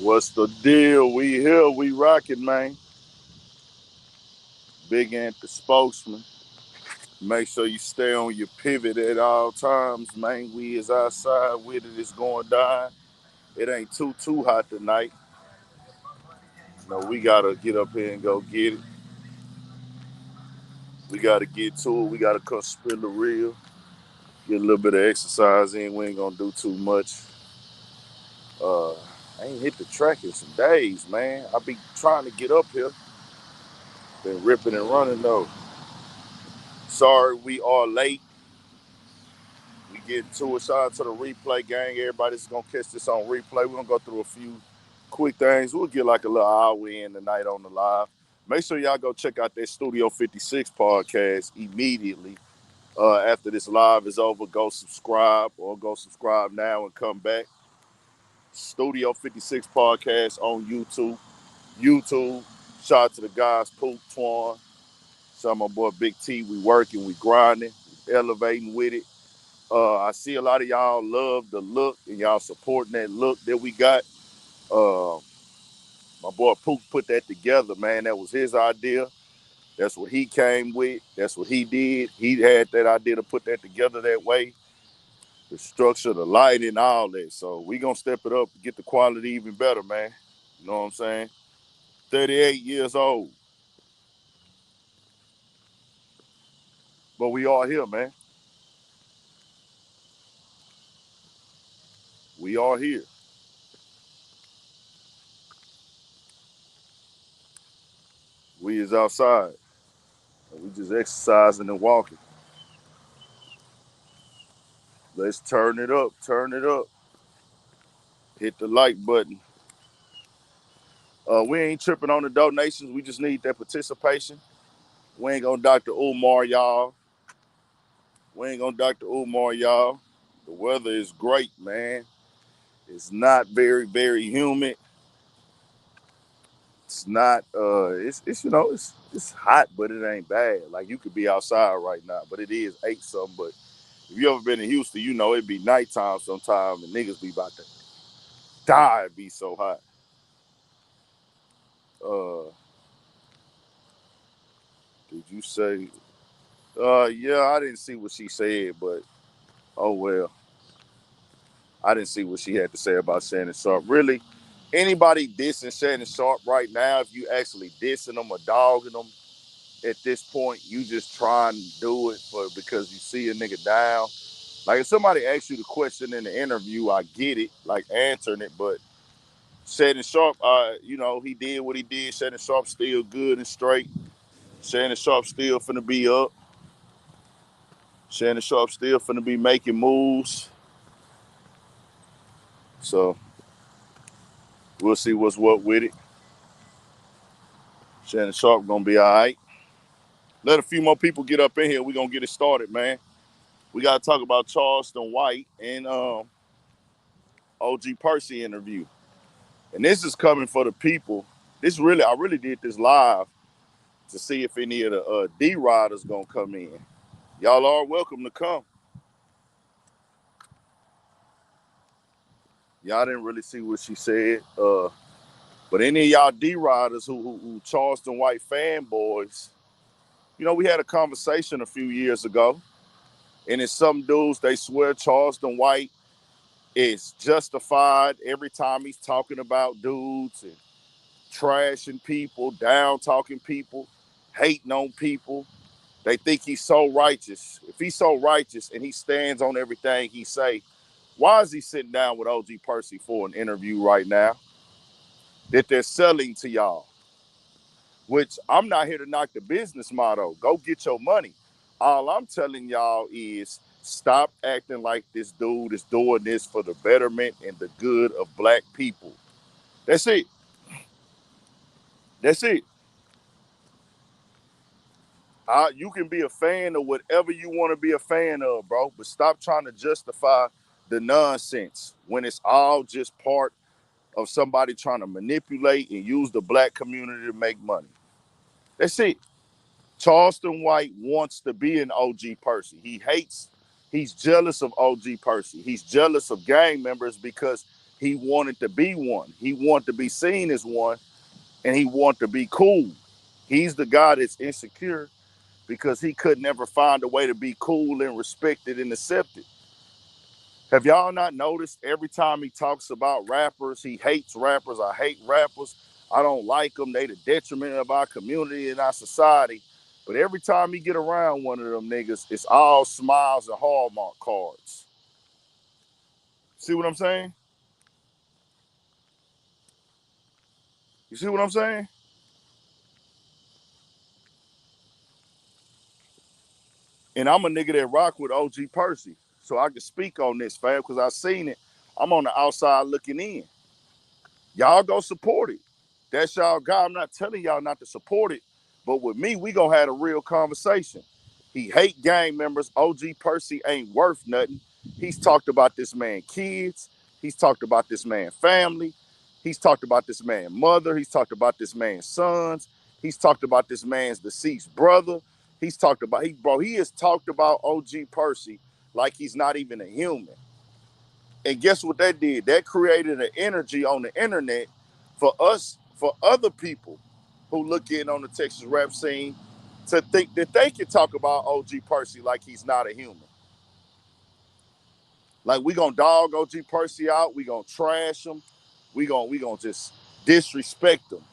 What's the deal? We here, we rocking, man. Big Ant the spokesman. Make sure you stay on your pivot at all times, man. We is outside with it. It's going down. It ain't too hot tonight. No, we gotta get up here and go get it. We gotta get to it. We gotta come spill the real. Get a little bit of exercise in. We ain't gonna do too much. I ain't hit the track in some days, man. I be trying to get up here. Been ripping and running though. Sorry we are late. We get to it. Shout out to the replay gang. Everybody's gonna catch this on replay. We're gonna go through a few quick things. We'll get like a little hour in tonight on the live. Make sure y'all go check out that Studio 56 podcast immediately. After this live is over, go subscribe or go subscribe now and come back. Studio 56 podcast on YouTube. YouTube. Shout out to the guys, Poop, Twan. Shout out my boy Big T. We working, we grinding, we elevating with it. I see a lot of y'all love the look and y'all supporting that look that we got. Uh, my boy Pook put that together, man. That was his idea. That's what he came with. That's what he did. He had that idea to put that together that way. The structure, the lighting, all that. So we gonna step it up, get the quality even better, man. You know what I'm saying? 38 years old. But we are here, man. We are here. We is outside. We just exercising and walking. Let's turn it up. Turn it up. Hit the like button. We ain't tripping on the donations. We just need that participation. We ain't gonna Dr. Umar, y'all. We ain't gonna Dr. Umar, y'all. The weather is great, man. It's not very humid. It's not it's it's hot, but it ain't bad. Like you could be outside right now, but it is 8 something. But if you ever been in Houston, you know it be nighttime sometime and niggas be about to die. It be so hot. Uh did you say yeah, I didn't see what she said, but oh well. I didn't see what she had to say about Shannon Sharp. Really, anybody dissing Shannon Sharp right now, if you actually dissing them or dogging them at this point, you just try and do it for because you see a nigga down. Like if somebody asks you the question in the interview, I get it, like answering it, but Shannon Sharp, he did what he did. Shannon Sharp still good and straight. Shannon Sharp still finna be up. Shannon Sharp still finna be making moves. So we'll see what's what with it. Shannon Sharp gonna be all right. Let a few more people get up in here. We're gonna get it started, man. We gotta talk about Charleston White and OG Percy interview. And this is coming for the people. I really did this live to see if any of the D riders gonna come in. Y'all are welcome to come. Y'all didn't really see what she said. But any of y'all D riders who Charleston White fanboys, we had a conversation a few years ago. And it's some dudes, they swear Charleston White is justified every time he's talking about dudes and trashing people, down talking people, hating on people. They think he's so righteous. If he's so righteous and he stands on everything he say, why is he sitting down with OG Percy for an interview right now that they're selling to y'all? Which I'm not here to knock the business motto. Go get your money. All I'm telling y'all is stop acting like this dude is doing this for the betterment and the good of black people. That's it. That's it. You can be a fan of whatever you want to be a fan of, bro, but stop trying to justify the nonsense when it's all just part of somebody trying to manipulate and use the black community to make money. That's it. Charleston White wants to be an OG Percy. He's jealous of OG Percy. He's jealous of gang members because He wanted to be one. He wanted to be seen as one, and he wanted to be cool. He's the guy that's insecure because he could never find a way to be cool and respected and accepted. Have y'all not noticed every time he talks about rappers, he hates rappers? I hate rappers. I don't like them. They the detriment of our community and our society. But every time he get around one of them niggas, it's all smiles and Hallmark cards. See what I'm saying? You see what I'm saying? And I'm a nigga that rock with OG Percy. So I can speak on this, fam, because I seen it. I'm on the outside looking in. Y'all go support it. That's y'all guy. I'm not telling y'all not to support it. But with me, we gonna have a real conversation. He hate gang members. OG Percy ain't worth nothing. He's talked about this man kids. He's talked about this man family. He's talked about this man mother. He's talked about this man's sons. He's talked about this man's deceased brother. He's talked about, he has talked about OG Percy like he's not even a human. And guess what that did? That created an energy on the internet for us, for other people who look in on the Texas rap scene to think that they can talk about OG Percy like he's not a human. Like we gonna dog OG Percy out, we gonna trash him, we gonna just disrespect him.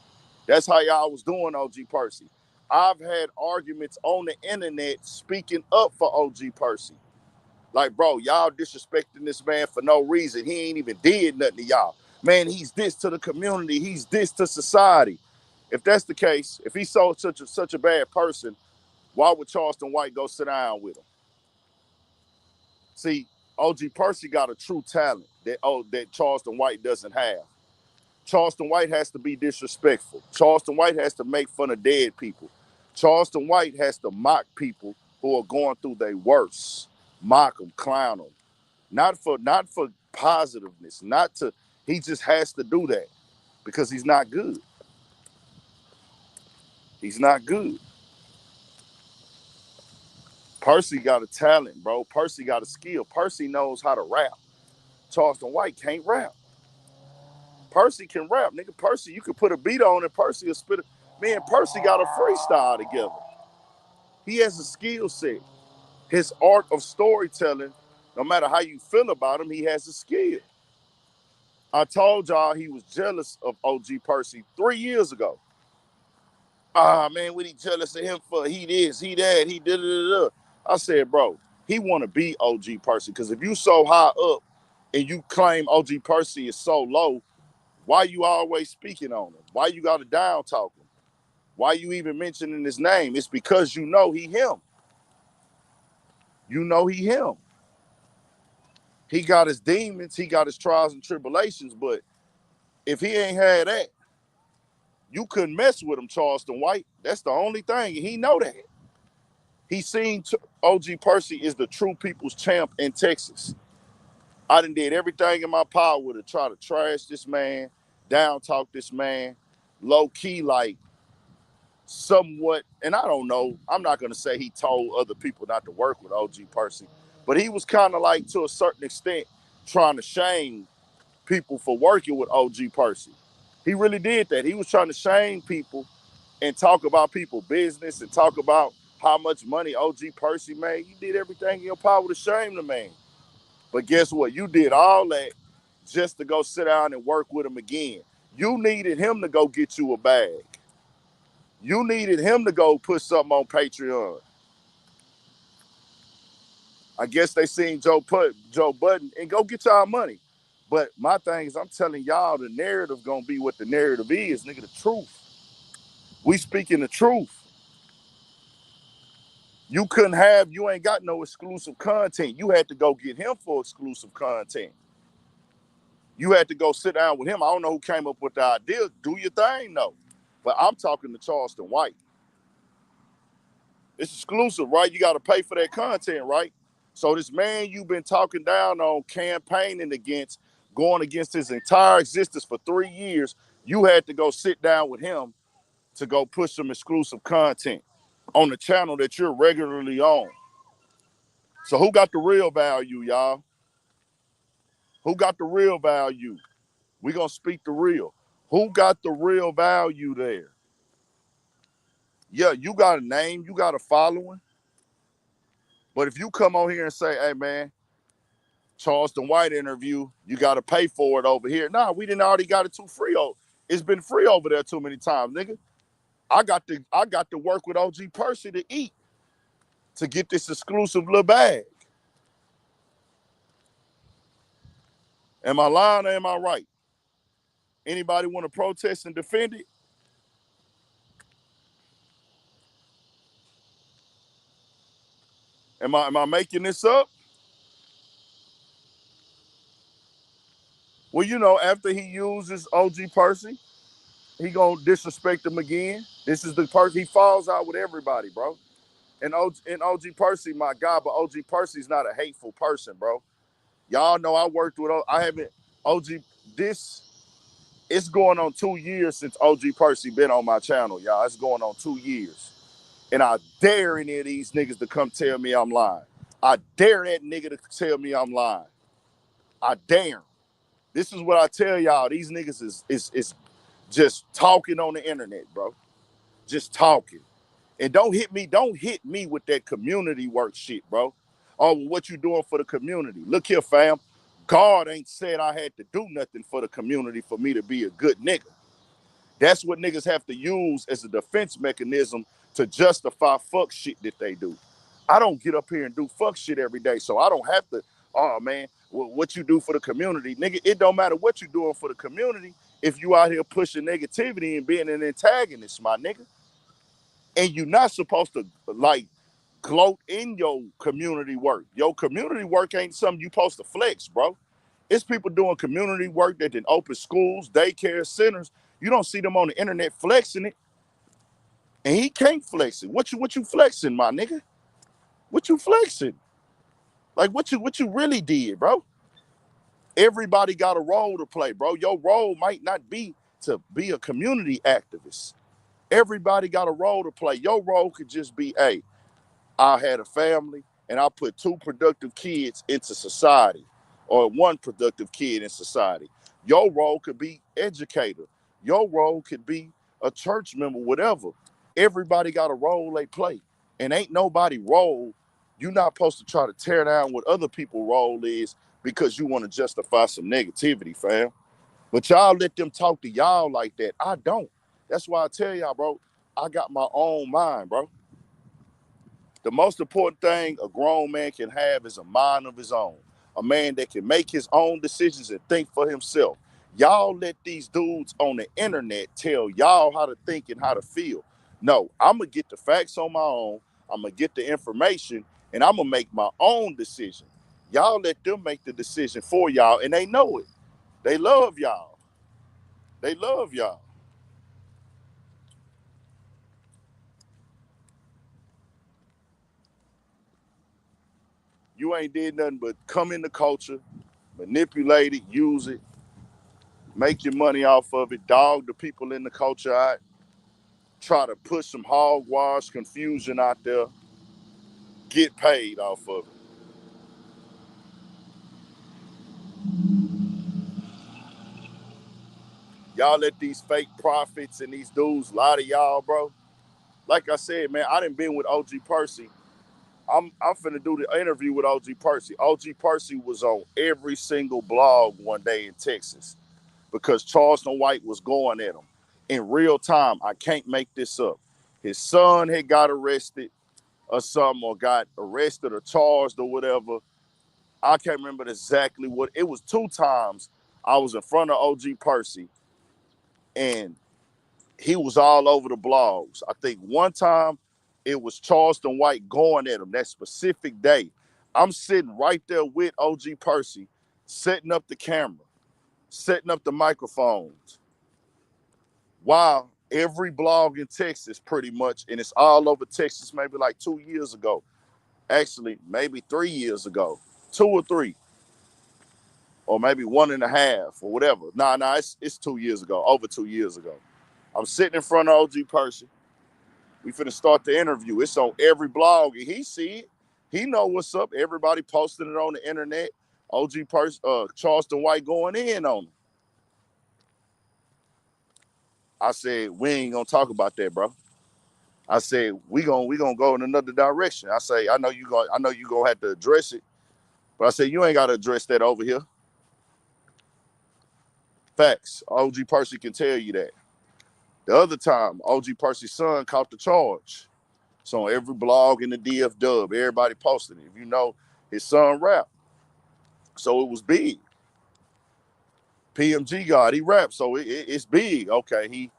That's how y'all was doing OG Percy. I've had arguments on the internet speaking up for OG Percy. Like, bro, y'all disrespecting this man for no reason. He ain't even did nothing to y'all. Man, he's this to the community. He's this to society. If that's the case, if he's such a bad person, why would Charleston White go sit down with him? See, OG Percy got a true talent that Charleston White doesn't have. Charleston White has to be disrespectful. Charleston White has to make fun of dead people. Charleston White has to mock people who are going through their worst. Mock them, clown them. Not for positiveness, not to, he just has to do that because he's not good. He's not good. Percy got a talent, bro. Percy got a skill. Percy knows how to rap. Charleston White can't rap. Percy can rap, nigga. Percy, you could put a beat on it. Percy will spit it. Man, Percy got a freestyle together. He has a skill set. His art of storytelling, no matter how you feel about him, he has a skill. I told y'all he was jealous of OG Percy 3 years ago. Man, what he jealous of him for? He this, he that, he da. I said, bro, he want to be OG Percy because if you so high up and you claim OG Percy is so low, why you always speaking on him? Why you got to down talk him? Why you even mentioning his name? It's because you know he him. You know he him. He got his demons, he got his trials and tribulations, but if he ain't had that, you couldn't mess with him, Charleston White. That's the only thing. He know that. He seen OG Percy is the true people's champ in Texas. I done did everything in my power to try to trash this man, down talk this man, low key like somewhat, and I don't know, I'm not gonna say he told other people not to work with OG Percy, but he was kind of like to a certain extent trying to shame people for working with OG Percy. He really did that. He was trying to shame people and talk about people's business and talk about how much money OG Percy made. You did everything in your power to shame the man. But guess what? You did all that just to go sit down and work with him again. You needed him to go get you a bag. You needed him to go put something on Patreon. I guess they seen Joe Budden and go get y'all money. But my thing is, I'm telling y'all, the narrative gonna be what the narrative is, nigga, the truth. We speaking the truth. You ain't got no exclusive content. You had to go get him for exclusive content. You had to go sit down with him. I don't know who came up with the idea. Do your thing, though. But I'm talking to Charleston White. It's exclusive, right? You got to pay for that content, right? So this man you've been talking down on, campaigning against, going against his entire existence for 3 years, you had to go sit down with him to go push some exclusive content on the channel that you're regularly on. So who got the real value, y'all? Who got the real value? We're going to speak the real. Who got the real value there? Yeah, you got a name, you got a following. But if you come on here and say, hey, man, Charleston White interview, you got to pay for it over here. Nah, we didn't already got it too free. It's been free over there too many times, nigga. I got to work with OG Percy to eat to get this exclusive little bag. Am I lying or am I right? Anybody want to protest and defend it? Am I making this up? Well, you know, after he uses OG Percy, he gonna disrespect him again. This is the person he falls out with everybody, bro. And OG Percy, my God, but OG Percy's not a hateful person, bro. Y'all know I worked with, I haven't, OG, it's going on 2 years since OG Percy been on my channel, y'all. It's going on 2 years. And I dare any of these niggas to come tell me I'm lying. I dare that nigga to tell me I'm lying. I dare him. This is what I tell y'all. These niggas is just talking on the internet, bro. Just talking. And don't hit me with that community work shit, bro. Oh, what you doing for the community? Look here, fam. God ain't said I had to do nothing for the community for me to be a good nigga. That's what niggas have to use as a defense mechanism to justify fuck shit that they do. I don't get up here and do fuck shit every day, so I don't have to, oh man, what you do for the community. Nigga, it don't matter what you doing for the community if you out here pushing negativity and being an antagonist, my nigga. And you're not supposed to, like, gloat in your community work. Your community work ain't something you supposed to flex, bro. It's people doing community work that did open schools, daycare centers. You don't see them on the internet flexing it. And he can't flex it. What you flexing, my nigga? What you flexing? Like what you really did, bro? Everybody got a role to play, bro. Your role might not be to be a community activist. Everybody got a role to play. Your role could just be, hey, I had a family and I put 2 productive kids into society or 1 productive kid in society. Your role could be educator. Your role could be a church member, whatever. Everybody got a role they play. And ain't nobody role. You're not supposed to try to tear down what other people's role is because you want to justify some negativity, fam. But y'all let them talk to y'all like that. I don't. That's why I tell y'all, bro, I got my own mind, bro. The most important thing a grown man can have is a mind of his own. A man that can make his own decisions and think for himself. Y'all let these dudes on the internet tell y'all how to think and how to feel. No, I'm going to get the facts on my own. I'm going to get the information and I'm going to make my own decision. Y'all let them make the decision for y'all and they know it. They love y'all. They love y'all. You ain't did nothing but come in the culture, manipulate it, use it, make your money off of it, dog the people in the culture out, try to push some hogwash confusion out there, get paid off of it. Y'all let these fake prophets and these dudes lie to y'all, bro. Like I said, man, I done been with OG Percy. I'm finna do the interview with OG Percy. OG Percy was on every single blog one day in Texas because Charleston White was going at him in real time. I can't make this up. His son had got arrested or something, or got arrested or charged or whatever. I can't remember exactly what. It was 2 times I was in front of OG Percy and he was all over the blogs. I think one time it was Charleston White going at him that specific day. I'm sitting right there with OG Percy, setting up the camera, setting up the microphones. While every blog in Texas pretty much, and it's all over Texas maybe like 2 years ago, actually maybe 3 years ago, 2 or 3, or maybe 1.5 or whatever. Nah, it's 2 years ago, over 2 years ago. I'm sitting in front of OG Percy. We finna start the interview. It's on every blog, and he see it. He know what's up. Everybody posting it on the internet. OG Percy, Charleston White going in on him. I said, we ain't gonna talk about that, bro. I said, we gonna go in another direction. I say, I know you gonna have to address it, but I said, you ain't gotta address that over here. Facts. OG Percy can tell you that. The other time, OG Percy's son caught the charge. So on every blog in the DF Dub, everybody posted it. If you know, his son rap. So it was big. PMG God, he raps, so it's big. Okay, he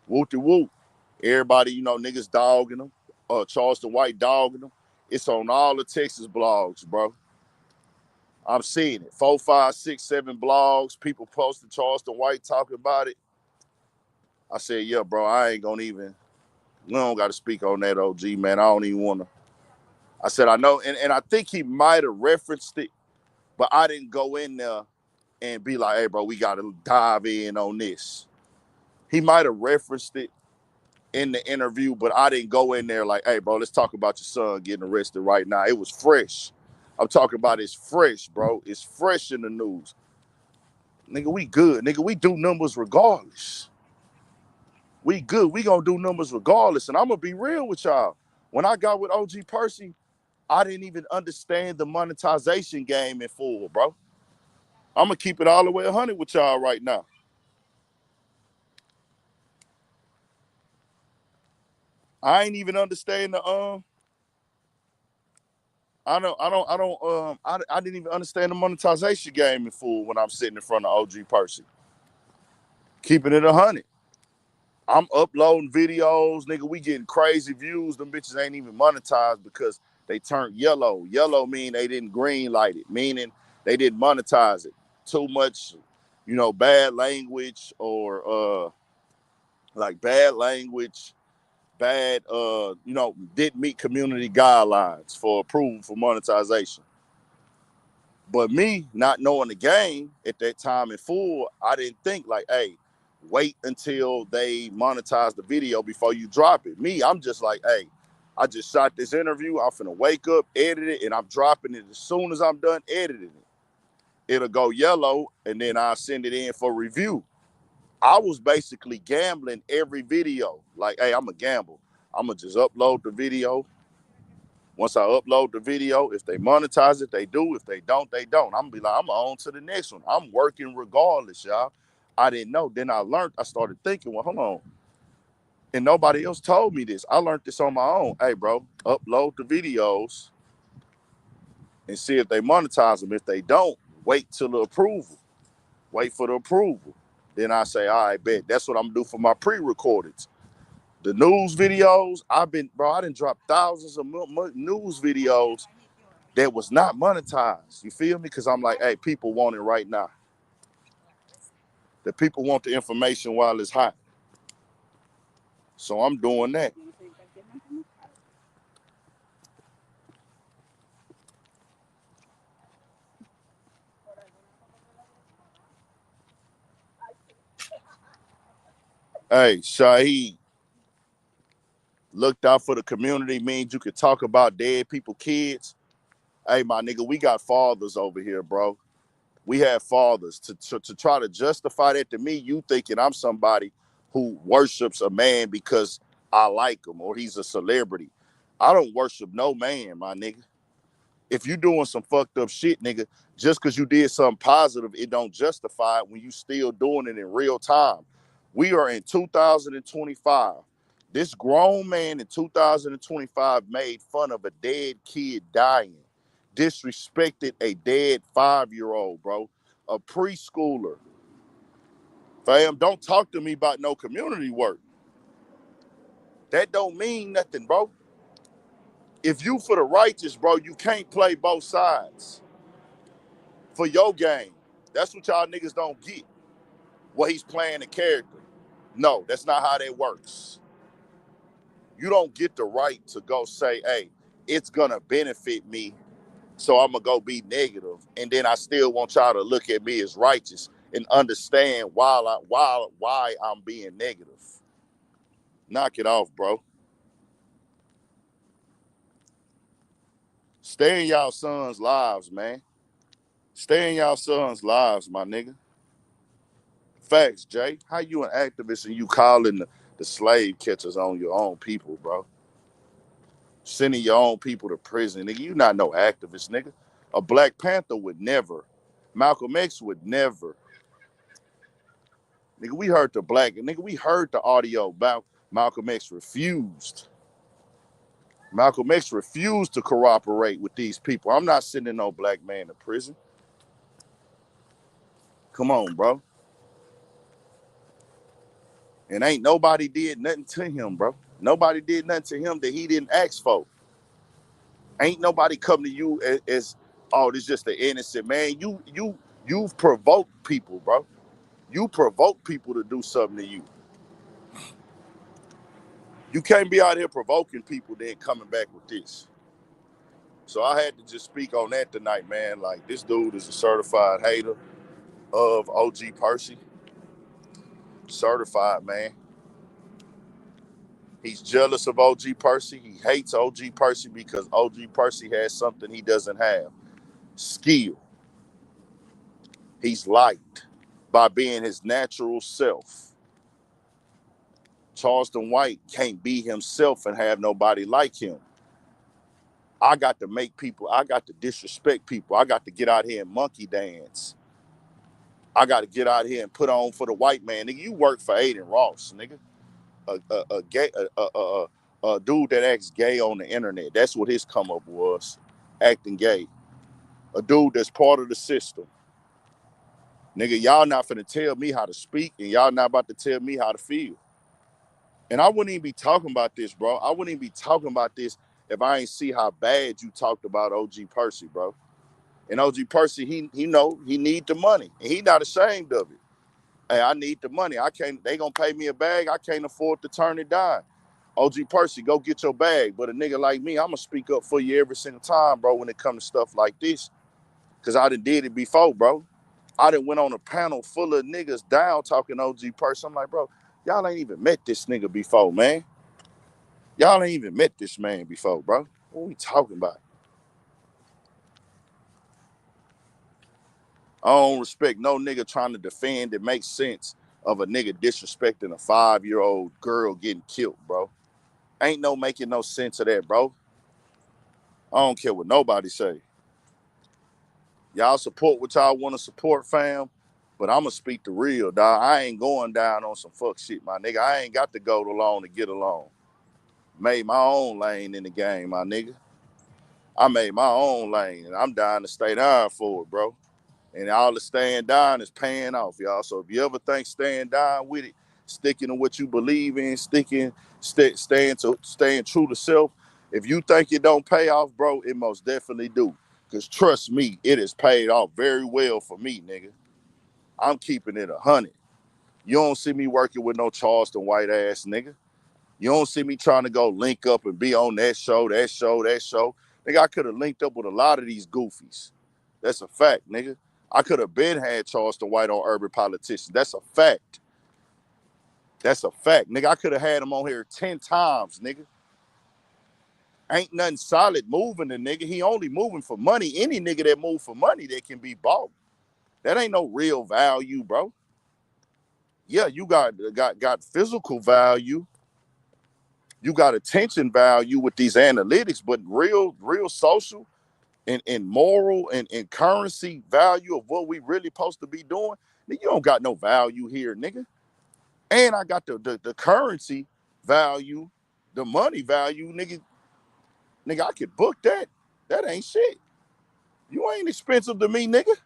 whoop-de-whoop. Everybody, niggas dogging him. Charleston White dogging him. It's on all the Texas blogs, bro. I'm seeing it. 4, 5, 6, 7 blogs. People posting Charleston White talking about it. I said, yeah, bro, I ain't gonna even, we don't got to speak on that, OG, man. I don't even want to. I said, I know, and I think he might have referenced it, but I didn't go in there and be like, hey, bro, we got to dive in on this. He might have referenced it in the interview, but I didn't go in there like, hey, bro, let's talk about your son getting arrested right now. It was fresh. I'm talking about it's fresh, bro. It's fresh in the news. Nigga, we good. Nigga, we do numbers regardless. We good. We gonna do numbers regardless. And I'm gonna be real with y'all. When I got with OG Percy, I didn't even understand the monetization game in full, bro. I'm gonna keep it all the way 100 with y'all right now. I ain't even understand the I didn't even understand the monetization game in full when I'm sitting in front of OG Percy. Keeping it 100. I'm uploading videos, nigga. We getting crazy views. Them bitches ain't even monetized because they turned yellow. Yellow mean they didn't green light it, meaning they didn't monetize it. Too much, bad language or like bad language, bad didn't meet community guidelines for approval for monetization. But me not knowing the game at that time in full, I didn't think like, hey, wait until they monetize the video before you drop it. Me, I'm just like, hey, I just shot this interview. I'm finna wake up, edit it, and I'm dropping it as soon as I'm done editing it. It'll go yellow, and then I'll send it in for review. I was basically gambling every video. Like, hey, I'm going to gamble. I'm going to just upload the video. Once I upload the video, if they monetize it, they do. If they don't, they don't. I'm going to be like, I'm on to the next one. I'm working regardless, y'all. I didn't know. Then I learned. I started thinking, well, hold on. And nobody else told me this. I learned this on my own. Hey, bro, upload the videos and see if they monetize them. If they don't, wait till the approval. Wait for the approval. Then I say, all right, bet. That's what I'm going to do for my pre-recordeds. The news videos, I done dropped thousands of news videos that was not monetized. You feel me? Because I'm like, hey, people want it right now. The people want the information while it's hot. So I'm doing that. Hey, Shaheed, looked out for the community means you could talk about dead people, kids. Hey, my nigga, we got fathers over here, bro. We have fathers. To try to justify that to me, you thinking I'm somebody who worships a man because I like him or he's a celebrity. I don't worship no man, my nigga. If you doing some fucked up shit, nigga, just because you did something positive, it don't justify it when you still doing it in real time. We are in 2025. This grown man in 2025 made fun of a dead kid dying, disrespected a dead 5-year-old, bro, a preschooler. Fam, don't talk to me about no community work. That don't mean nothing, bro. If you for the righteous, bro, you can't play both sides for your game. That's what y'all niggas don't get. What he's playing a character. No, that's not how that works. You don't get the right to go say, hey, it's gonna benefit me, so I'm gonna go be negative, and then I still want y'all to look at me as righteous and understand why I'm being negative. Knock it off, bro. Stay in y'all sons' lives, man. Stay in y'all sons' lives, my nigga. Facts, Jay. How you an activist and you calling the slave catchers on your own people, bro? Sending your own people to prison. Nigga, you not no activist, nigga. A Black Panther would never. Malcolm X would never. Nigga, we heard the audio about Malcolm X refused. Malcolm X refused to cooperate with these people. I'm not sending no black man to prison. Come on, bro. And ain't nobody did nothing to him, bro. Nobody did nothing to him that he didn't ask for. Ain't nobody come to you as oh, this just an innocent man. You've provoked people, bro. You provoke people to do something to you. You can't be out here provoking people then coming back with this. So I had to just speak on that tonight, man. Like, this dude is a certified hater of OG Percy. Certified, man. He's jealous of OG Percy. He hates OG Percy because OG Percy has something he doesn't have. Skill. He's liked by being his natural self. Charleston White can't be himself and have nobody like him. I got to make people, I got to disrespect people. I got to get out here and monkey dance. I got to get out here and put on for the white man. Nigga, you work for Aiden Ross, nigga. A dude that acts gay on the internet. That's what his come up was, acting gay. A dude that's part of the system. Nigga, y'all not finna tell me how to speak, and y'all not about to tell me how to feel. And I wouldn't even be talking about this, bro. I wouldn't even be talking about this if I ain't see how bad you talked about OG Percy, bro. And OG Percy, he know he need the money, and he not ashamed of it. Hey, I need the money. I can't. They gonna pay me a bag. I can't afford to turn it down. OG Percy, go get your bag. But a nigga like me, I'ma speak up for you every single time, bro, when it comes to stuff like this. Cause I done did it before, bro. I done went on a panel full of niggas down talking OG Percy. I'm like, bro, y'all ain't even met this nigga before, man. Y'all ain't even met this man before, bro. What we talking about? I don't respect no nigga trying to defend and make sense of a nigga disrespecting a 5-year-old girl getting killed, bro. Ain't no making no sense of that, bro. I don't care what nobody say. Y'all support what y'all want to support, fam. But I'ma speak the real, dog. I ain't going down on some fuck shit, my nigga. I ain't got to go along to get along. Made my own lane in the game, my nigga. I made my own lane, and I'm down to stay down for it, bro. And all the staying down is paying off, y'all. So if you ever think staying down with it, sticking to what you believe in, staying true to self, if you think it don't pay off, bro, it most definitely do. Because trust me, it has paid off very well for me, nigga. I'm keeping it 100. You don't see me working with no Charleston White ass nigga. You don't see me trying to go link up and be on that show. Nigga, I could have linked up with a lot of these goofies. That's a fact, nigga. I could have been had Charleston White on Urban Politicians. That's a fact. That's a fact, nigga. I could have had him on here 10 times, nigga. Ain't nothing solid moving the nigga. He only moving for money. Any nigga that move for money, that can be bought. That ain't no real value, bro. Yeah, you got physical value. You got attention value with these analytics, but real social and moral and currency value of what we really supposed to be doing, nigga, you don't got no value here, nigga. And I got the currency value, the money value, nigga. Nigga, I could book that. That ain't shit. You ain't expensive to me, nigga.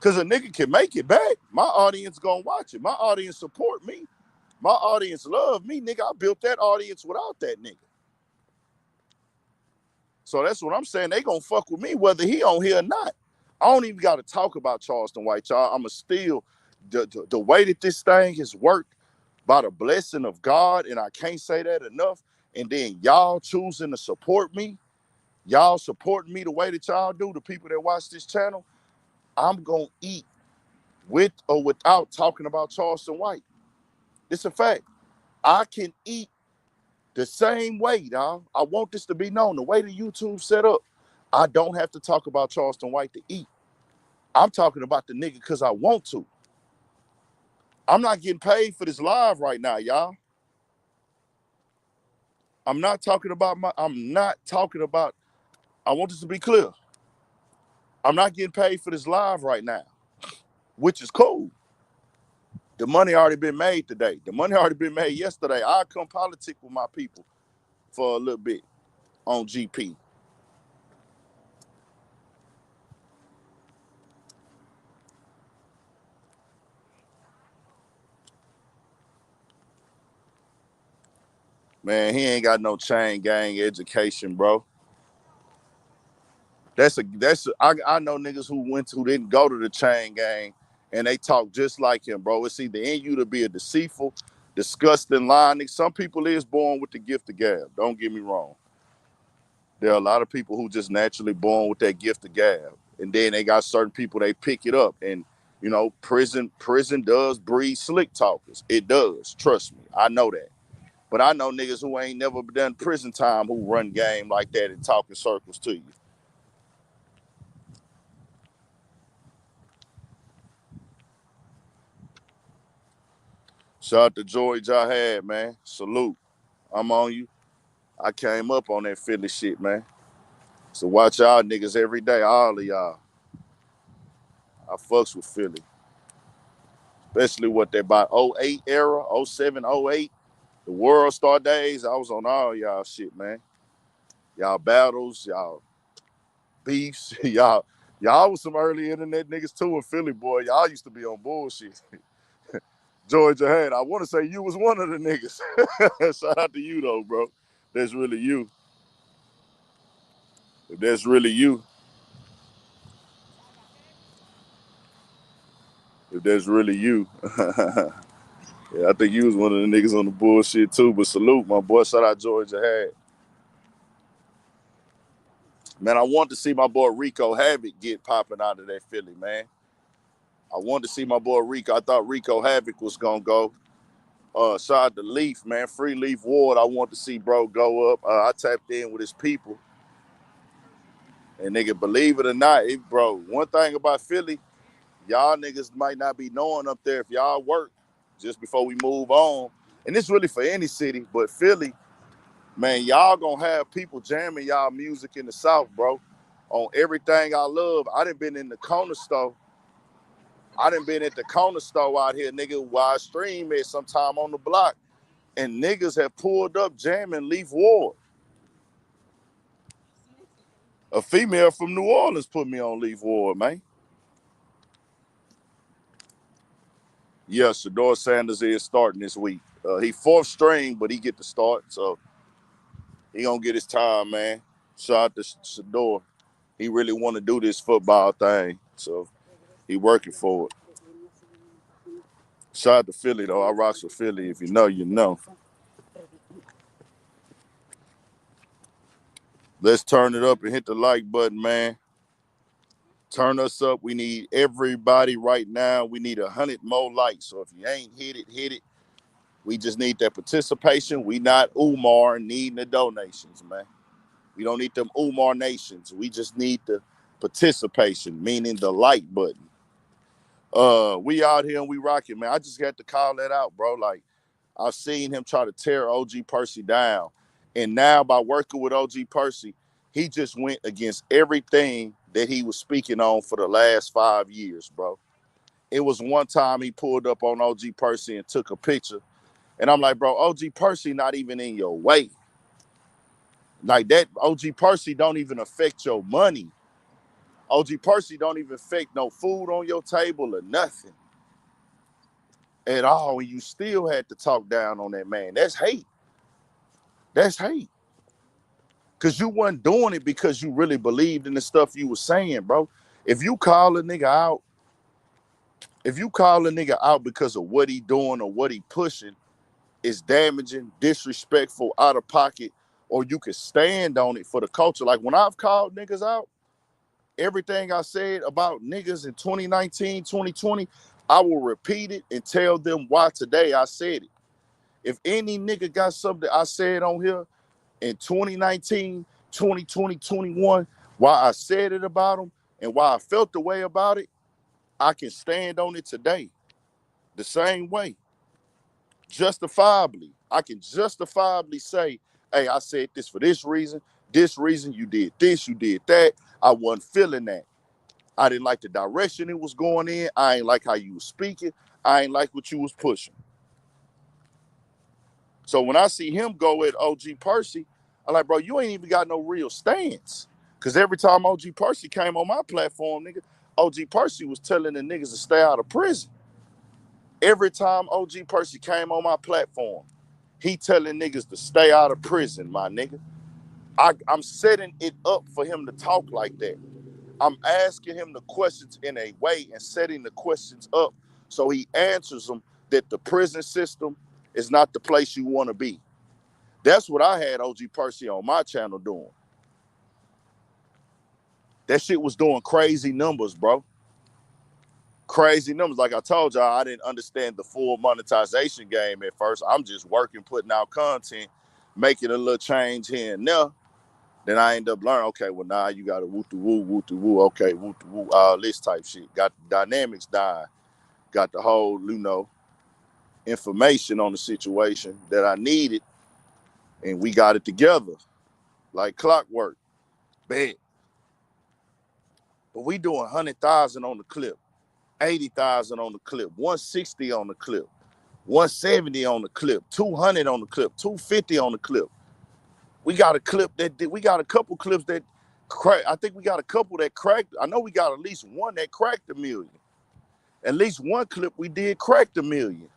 Cause a nigga can make it back. My audience gonna watch it. My audience support me. My audience love me, nigga. I built that audience without that nigga. So that's what I'm saying. They gonna fuck with me whether he on here or not. I don't even got to talk about Charleston White, y'all. I'ma still, the way that this thing has worked by the blessing of God, and I can't say that enough, and then y'all choosing to support me, y'all supporting me the way that y'all do, the people that watch this channel, I'm gonna eat with or without talking about Charleston White. It's a fact. I can eat the same way, dog. I want this to be known. The way the YouTube set up, I don't have to talk about Charleston White to eat. I'm talking about the nigga because I want to. I'm not getting paid for this live right now, y'all. I'm not talking about I want this to be clear. I'm not getting paid for this live right now, which is cool. The money already been made today. The money already been made yesterday. I'll come politic with my people for a little bit on GP. Man, he ain't got no chain gang education, bro. I know niggas who didn't go to the chain gang and they talk just like him, bro. It's either in you to be a deceitful, disgusting lying. Some people is born with the gift of gab. Don't get me wrong. There are a lot of people who just naturally born with that gift of gab. And then they got certain people, they pick it up. And, you know, prison does breed slick talkers. It does. Trust me. I know that. But I know niggas who ain't never done prison time who run game like that and talk in circles to you. Shout out to George I had, man. Salute. I'm on you. I came up on that Philly shit, man. So watch y'all niggas every day, all of y'all. I fucks with Philly. Especially what they about '08 era, '07, '08. The World Star days, I was on all y'all shit, man. Y'all battles, y'all beefs, y'all was some early internet niggas too in Philly, boy. Y'all used to be on bullshit. Georgia had, I want to say you was one of the niggas. Shout out to you though, bro. That's really you. If that's really you, if that's really you. Yeah, I think you was one of the niggas on the bullshit too. But salute, my boy. Shout out Georgia had. Man, I want to see my boy Rico Havoc get popping out of that Philly, man. I wanted to see my boy Rico. I thought Rico Havoc was gonna go. Shout out to Leaf, man. Free Leaf Ward. I want to see bro go up. I tapped in with his people. And nigga, believe it or not, bro, one thing about Philly, y'all niggas might not be knowing up there if y'all work just before we move on. And it's really for any city, but Philly, man, y'all gonna have people jamming y'all music in the South, bro. On everything I love. I done been in the corner store. I done been at the corner store out here, nigga, while I stream it sometime on the block. And niggas have pulled up jamming Leaf Ward. A female from New Orleans put me on Leaf Ward, man. Yeah, Shador Sanders is starting this week. He fourth string, but he get the start, so he gonna get his time, man. Shout out to Shador. He really want to do this football thing, so he working for it. Shout out to Philly, though. I rocks with Philly. If you know, you know. Let's turn it up and hit the like button, man. Turn us up. We need everybody right now. We need 100 more likes. So if you ain't hit it, hit it. We just need that participation. We not Umar needing the donations, man. We don't need them Umar nations. We just need the participation, meaning the like button. We out here and we rocking, man. I just got to call that out, bro. Like, I've seen him try to tear OG Percy down. And now by working with OG Percy, he just went against everything that he was speaking on for the last 5 years, bro. It was one time he pulled up on OG Percy and took a picture. And I'm like, bro, OG Percy not even in your way. Like that, OG Percy don't even affect your money. OG Percy don't even affect no food on your table or nothing at all. And you still had to talk down on that man. That's hate. That's hate. Because you wasn't doing it because you really believed in the stuff you were saying, bro. If you call a nigga out, because of what he doing or what he pushing, it's damaging, disrespectful, out of pocket, or you can stand on it for the culture. Like when I've called niggas out, everything I said about niggas in 2019, 2020, I will repeat it and tell them why today I said it. If any nigga got something I said on here in 2019, 2020, 21, why I said it about them and why I felt the way about it, I can stand on it today. the same way. Justifiably. I can justifiably say, hey, I said this for this reason, you did this, you did that. I wasn't feeling that. I didn't like the direction it was going in. I ain't like how you was speaking. I ain't like what you was pushing. So when I see him go at OG Percy, I'm like, bro, you ain't even got no real stance. Because every time OG Percy came on my platform, nigga, OG Percy was telling the niggas to stay out of prison. Every time OG Percy came on my platform, he telling niggas to stay out of prison, my nigga. I'm setting it up for him to talk like that. I'm asking him the questions in a way and setting the questions up so he answers them that the prison system is not the place you want to be. That's what I had OG Percy on my channel doing. That shit was doing crazy numbers, bro. Crazy numbers. Like I told y'all, I didn't understand the full monetization game at first. I'm just working, putting out content, making a little change here and there. Then I end up learning, okay, well, now you got to woo-to-woo, okay, woo-to-woo, all this type shit. Got the dynamics dying. Got the whole, information on the situation that I needed, and we got it together like clockwork. Bad. But we doing 100,000 on the clip, 80,000 on the clip, 160 on the clip, 170 on the clip, 200 on the clip, 250 on the clip. We got a clip we got a couple clips that crack. I think we got a couple that cracked. I know we got at least one that cracked $1 million. At least one clip we did crack $1 million.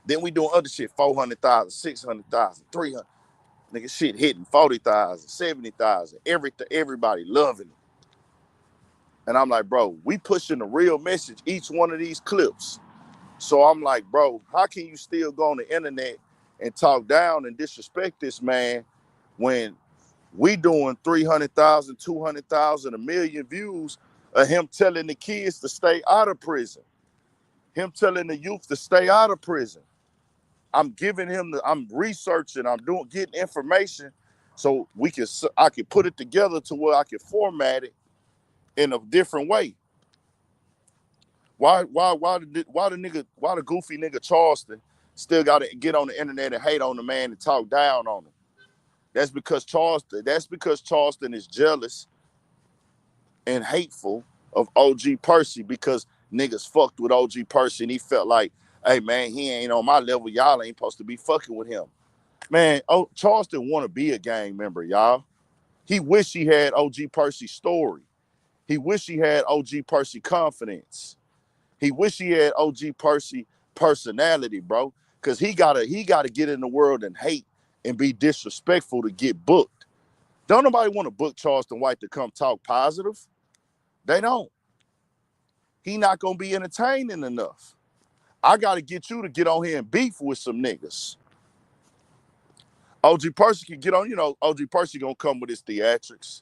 Then we doing other shit, 400,000, 600,000, 300. Nigga, shit hitting 40,000, 70,000. Everybody loving it. And I'm like, bro, we pushing the real message each one of these clips. So I'm like, bro, how can you still go on the internet and talk down and disrespect this man when we doing 300,000, 200,000, 1 million views of him telling the kids to stay out of prison, him telling the youth to stay out of prison. I'm giving him I'm researching, I'm getting information so I can put it together to where I can format it in a different way. Why the goofy nigga Charleston still got to get on the internet and hate on the man and talk down on him? That's because Charleston is jealous and hateful of OG Percy because niggas fucked with OG Percy and he felt like, hey man, he ain't on my level. Y'all ain't supposed to be fucking with him. Man, Charleston want to be a gang member, y'all. He wish he had OG Percy's story. He wish he had OG Percy confidence. He wish he had OG Percy personality, bro. Cause he gotta get in the world and hate and be disrespectful to get booked. Don't nobody want to book Charleston White to come talk positive. They don't. He not gonna be entertaining enough. I gotta get you to get on here and beef with some niggas. OG Percy can get on, OG Percy gonna come with his theatrics.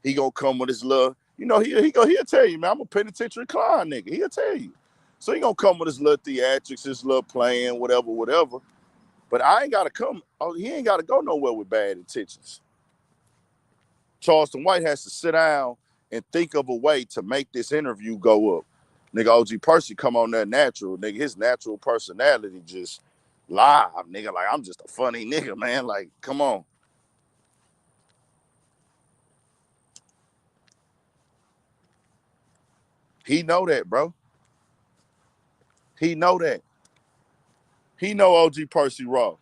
He gonna come with his love. He'll tell you, man, I'm a penitentiary Klein nigga. He'll tell you. So he gonna come with his little theatrics, his little playing, whatever. But I ain't gotta come. He ain't gotta go nowhere with bad intentions. Charleston White has to sit down and think of a way to make this interview go up. Nigga, OG Percy come on that natural. Nigga, his natural personality just live, nigga. Like, I'm just a funny nigga, man. Like, come on. He know that, bro. He know that. He know OG Percy raw.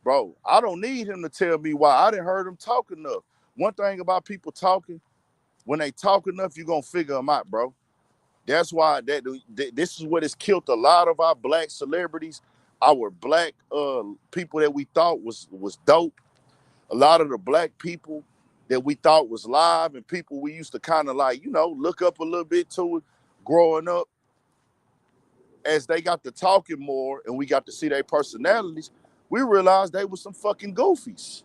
Bro, I don't need him to tell me why. I didn't heard him talk enough. One thing about people talking, when they talk enough, you're going to figure them out, bro. That's why this is what has killed a lot of our black celebrities, our black people that we thought was dope. A lot of the black people that we thought was live and people we used to kind of like, look up a little bit to it growing up. As they got to talking more and we got to see their personalities, we realized they were some fucking goofies.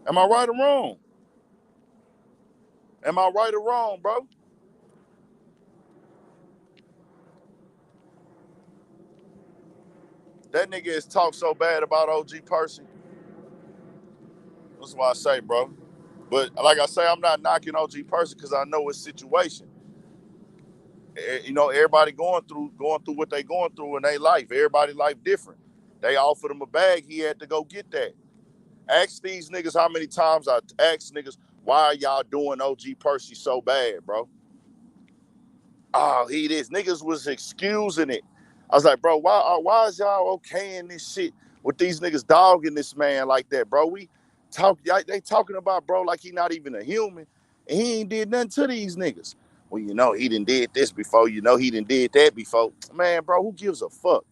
Am I right or wrong? Am I right or wrong, bro? That nigga is talk so bad about OG Percy. That's why I say, bro. But like I say, I'm not knocking OG Percy because I know his situation. You know, everybody going through what they going through in their life. Everybody life different. They offered him a bag, he had to go get that. Ask these niggas how many times I asked niggas, why are y'all doing OG Percy so bad, bro? Oh, he this. Niggas was excusing it. I was like, bro, why is y'all okaying this shit with these niggas dogging this man like that, bro? They talking about bro like he not even a human, and he ain't did nothing to these niggas. Well, you know, he done did this before, you know, he done did that before. Man, bro, who gives a fuck?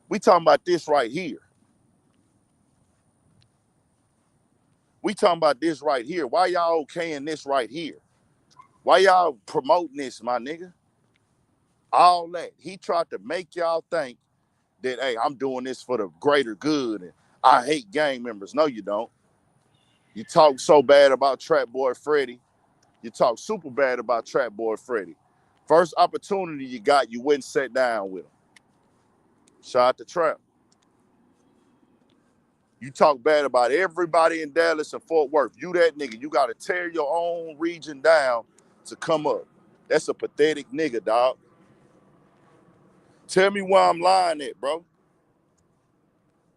We talking about this right here. We talking about this right here. Why y'all okaying this right here? Why y'all promoting this, my nigga? All that. He tried to make y'all think that, hey, I'm doing this for the greater good and I hate gang members. No, you don't. You talk so bad about Trap Boy Freddy. You talk super bad about Trap Boy Freddy. First opportunity you got, you went and sat down with him. Shout out to Trap. You talk bad about everybody in Dallas and Fort Worth. You that nigga. You got to tear your own region down to come up. That's a pathetic nigga, dog. Tell me where I'm lying at, bro.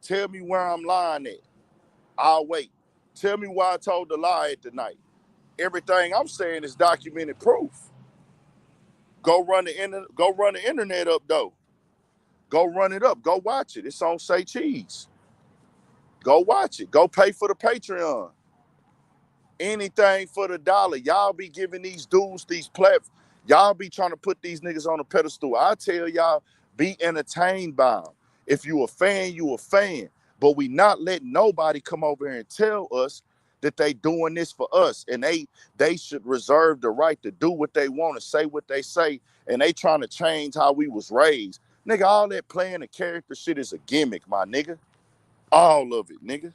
Tell me where I'm lying at. I'll wait. Tell me why I told the lie at the night. Everything I'm saying is documented proof. Go run the internet up though. Go run it up. Go watch it. It's on Say Cheese. Go watch it. Go pay for the Patreon. Anything for the dollar. Y'all be giving these dudes these platforms. Y'all be trying to put these niggas on a pedestal. I tell y'all, be entertained by them. If you a fan, you a fan. But we not letting nobody come over here and tell us that they doing this for us. And they should reserve the right to do what they want to say what they say. And they trying to change how we was raised. Nigga, all that playing the character shit is a gimmick, my nigga. All of it, nigga.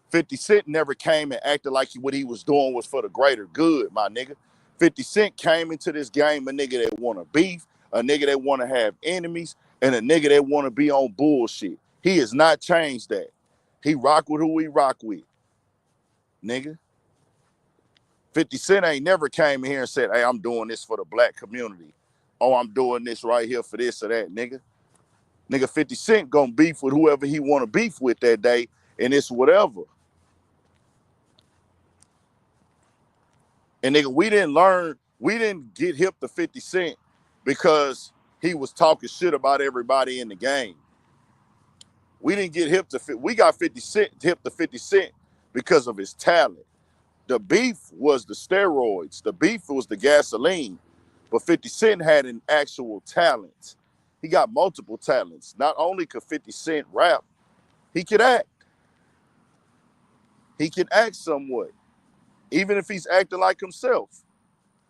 50 Cent never came and acted like what he was doing was for the greater good, my nigga. 50 Cent came into this game a nigga that want to beef, a nigga that want to have enemies, and a nigga that want to be on bullshit. He has not changed that. He rock with who he rock with, nigga. 50 Cent ain't never came in here and said, hey, I'm doing this for the black community. Oh, I'm doing this right here for this or that, nigga. Nigga, 50 Cent gonna beef with whoever he want to beef with that day, and it's whatever. And nigga, we didn't get hip to 50 Cent because he was talking shit about everybody in the game. We didn't get we got 50 Cent hip to 50 Cent because of his talent. The beef was the steroids. The beef was the gasoline. But 50 Cent had an actual talent. He got multiple talents. Not only could 50 Cent rap, he could act. He can act somewhat, even if he's acting like himself.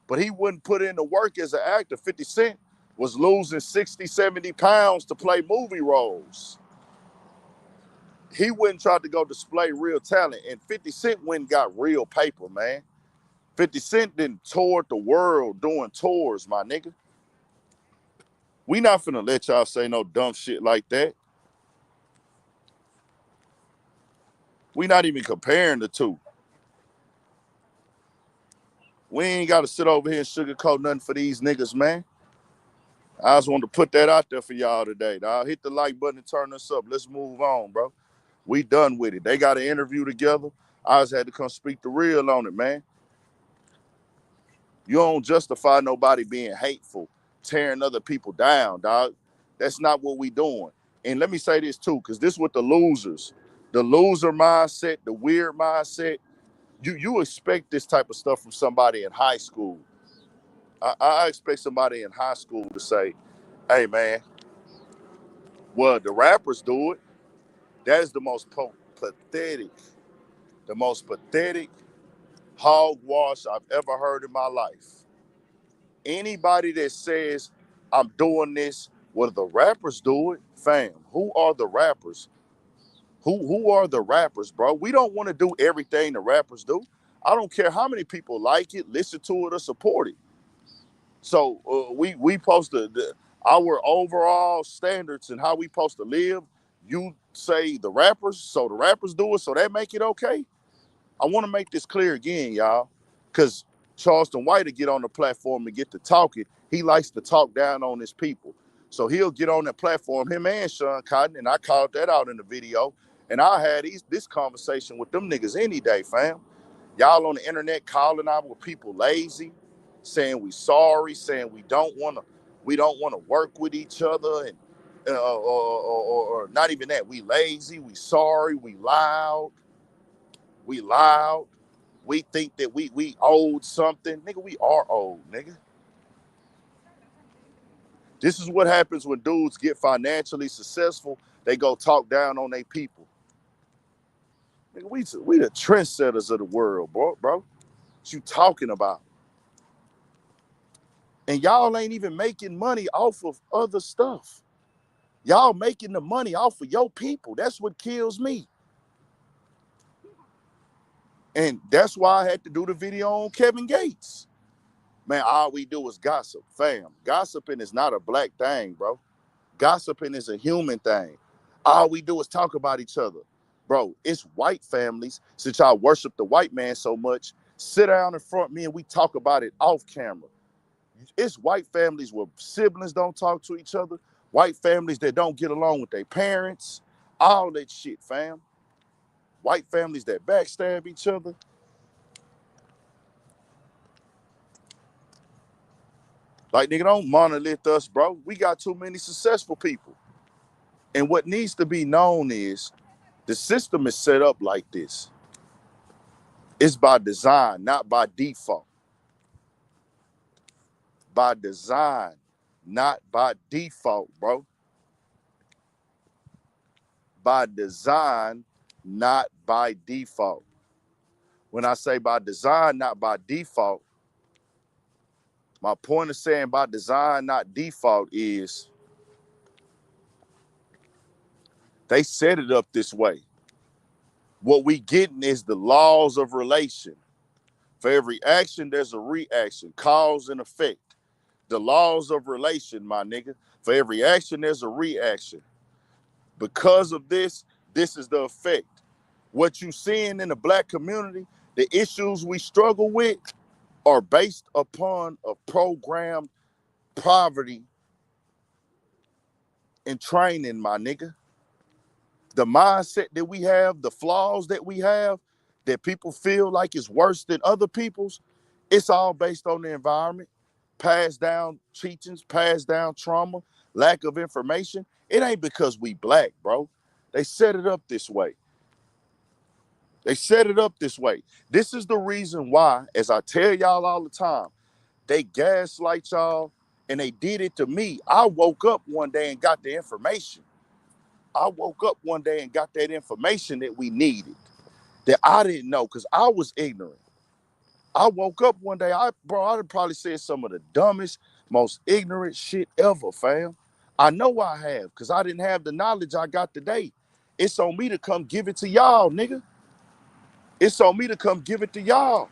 But he wouldn't put in the work as an actor. 50 Cent was losing 60, 70 pounds to play movie roles. He wouldn't try to go display real talent. And 50 Cent went and got real paper, man. 50 Cent didn't tour the world doing tours, my nigga. We not finna let y'all say no dumb shit like that. We not even comparing the two. We ain't got to sit over here and sugarcoat nothing for these niggas, man. I just wanted to put that out there for y'all today, dog. Hit the like button and turn this up. Let's move on, bro. We done with it. They got an interview together. I just had to come speak the real on it, man. You don't justify nobody being hateful, tearing other people down, dog. That's not what we doing. And let me say this too, because this with the loser mindset, the weird mindset. You expect this type of stuff from somebody in high school. I expect somebody in high school to say, hey, man, well, the rappers do it. That is the most pathetic hogwash I've ever heard in my life. Anybody that says I'm doing this, well, the rappers do it, fam. Who are the rappers? Who are the rappers, bro? We don't want to do everything the rappers do. I don't care how many people like it, listen to it, or support it. So we post our overall standards and how we supposed to live. You say the rappers, so the rappers do it, so that make it okay? I want to make this clear again, y'all, because Charleston White will get on the platform and get to talking. He likes to talk down on his people. So he'll get on that platform, him and Sean Cotton, and I called that out in the video. And I had this conversation with them niggas any day, fam. Y'all on the internet calling out with people lazy, saying we sorry, saying we don't wanna work with each other, and or not even that. We lazy, we sorry, we loud. We think that we owed something. Nigga, we are old, nigga. This is what happens when dudes get financially successful. They go talk down on their people. Nigga, we the trendsetters of the world, bro. What you talking about? And y'all ain't even making money off of other stuff. Y'all making the money off of your people. That's what kills me. And that's why I had to do the video on Kevin Gates. Man, all we do is gossip, fam. Gossiping is not a black thing, bro. Gossiping is a human thing. All we do is talk about each other. Bro, it's white families, since y'all worship the white man so much, sit down in front of me and we talk about it off camera. It's white families where siblings don't talk to each other, white families that don't get along with their parents, all that shit, fam. White families that backstab each other. Like, nigga, don't monolith us, bro. We got too many successful people. And what needs to be known is the system is set up like this. It's by design, not by default. By design, not by default, bro. By design, not by default. When I say by design, not by default, my point of saying by design, not default is they set it up this way. What we getting is the laws of relation. For every action, there's a reaction, cause and effect. The laws of relation, my nigga. For every action, there's a reaction. Because of this, this is the effect. What you seeing in the black community, the issues we struggle with are based upon a programmed poverty and training, my nigga. The mindset that we have, the flaws that we have, that people feel like is worse than other people's, it's all based on the environment, passed down teachings, passed down trauma, lack of information. It ain't because we black, bro. They set it up this way. They set it up this way. This is the reason why, as I tell y'all all the time, they gaslight y'all, and they did it to me. I woke up one day and got the information. I woke up one day and got that information that we needed, that I didn't know because I was ignorant. I woke up one day, I'd probably said some of the dumbest, most ignorant shit ever, fam. I know I have, because I didn't have the knowledge I got today. It's on me to come give it to y'all, nigga. It's on me to come give it to y'all.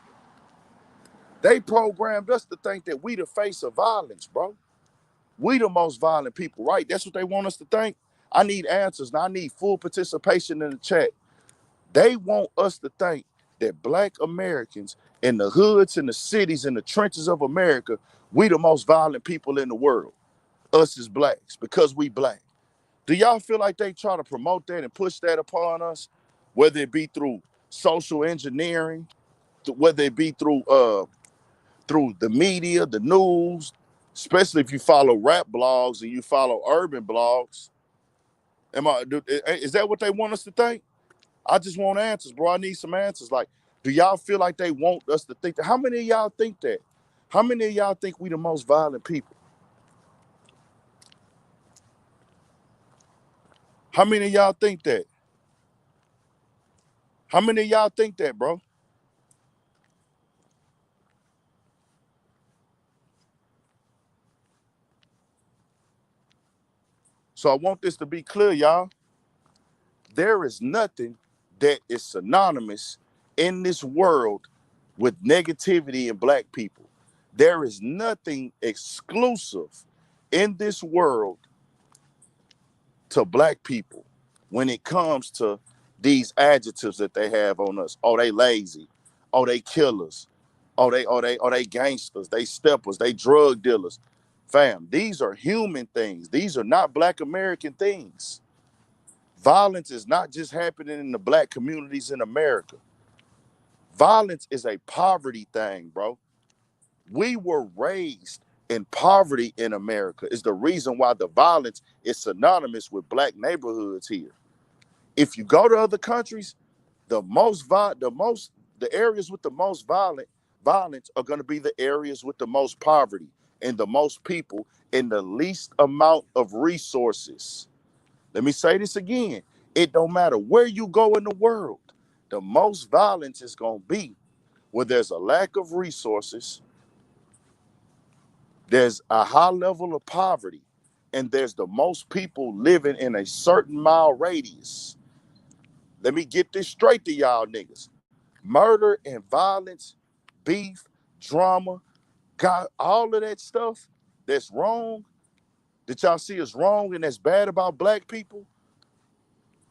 They programmed us to think that we the face of violence, bro. We the most violent people, right? That's what they want us to think. I need answers, and I need full participation in the chat. They want us to think that black Americans in the hoods, in the cities, in the trenches of America, we the most violent people in the world. Us as blacks, because we black. Do y'all feel like they try to promote that and push that upon us? Whether it be through social engineering, whether it be through the media, the news, especially if you follow rap blogs and you follow urban blogs. Is that what they want us to think? I just want answers, bro. I need some answers. Like, do y'all feel like they want us to think that? How many of y'all think that? How many of y'all think we the most violent people? How many of y'all think that? How many of y'all think that, bro? So I want this to be clear, y'all. There is nothing that is synonymous in this world with negativity in black people. There is nothing exclusive in this world to black people. when it comes to these adjectives that they have on us. Oh, they lazy. Oh, they killers. Oh, they gangsters. They steppers. They drug dealers. Fam, these are human things. These are not Black American things. Violence is not just happening in the Black communities in America. Violence is a poverty thing, bro. We were raised in poverty in America. Is the reason why the violence is synonymous with Black neighborhoods here. If you go to other countries, the areas with the most violence are going to be the areas with the most poverty and the most people and the least amount of resources. Let me say this again. It don't matter where you go in the world. The most violence is going to be where there's a lack of resources, there's a high level of poverty, and there's the most people living in a certain mile radius. Let me get this straight to y'all niggas. Murder and violence, beef, drama, got all of that stuff that's wrong, that y'all see is wrong and that's bad about Black people,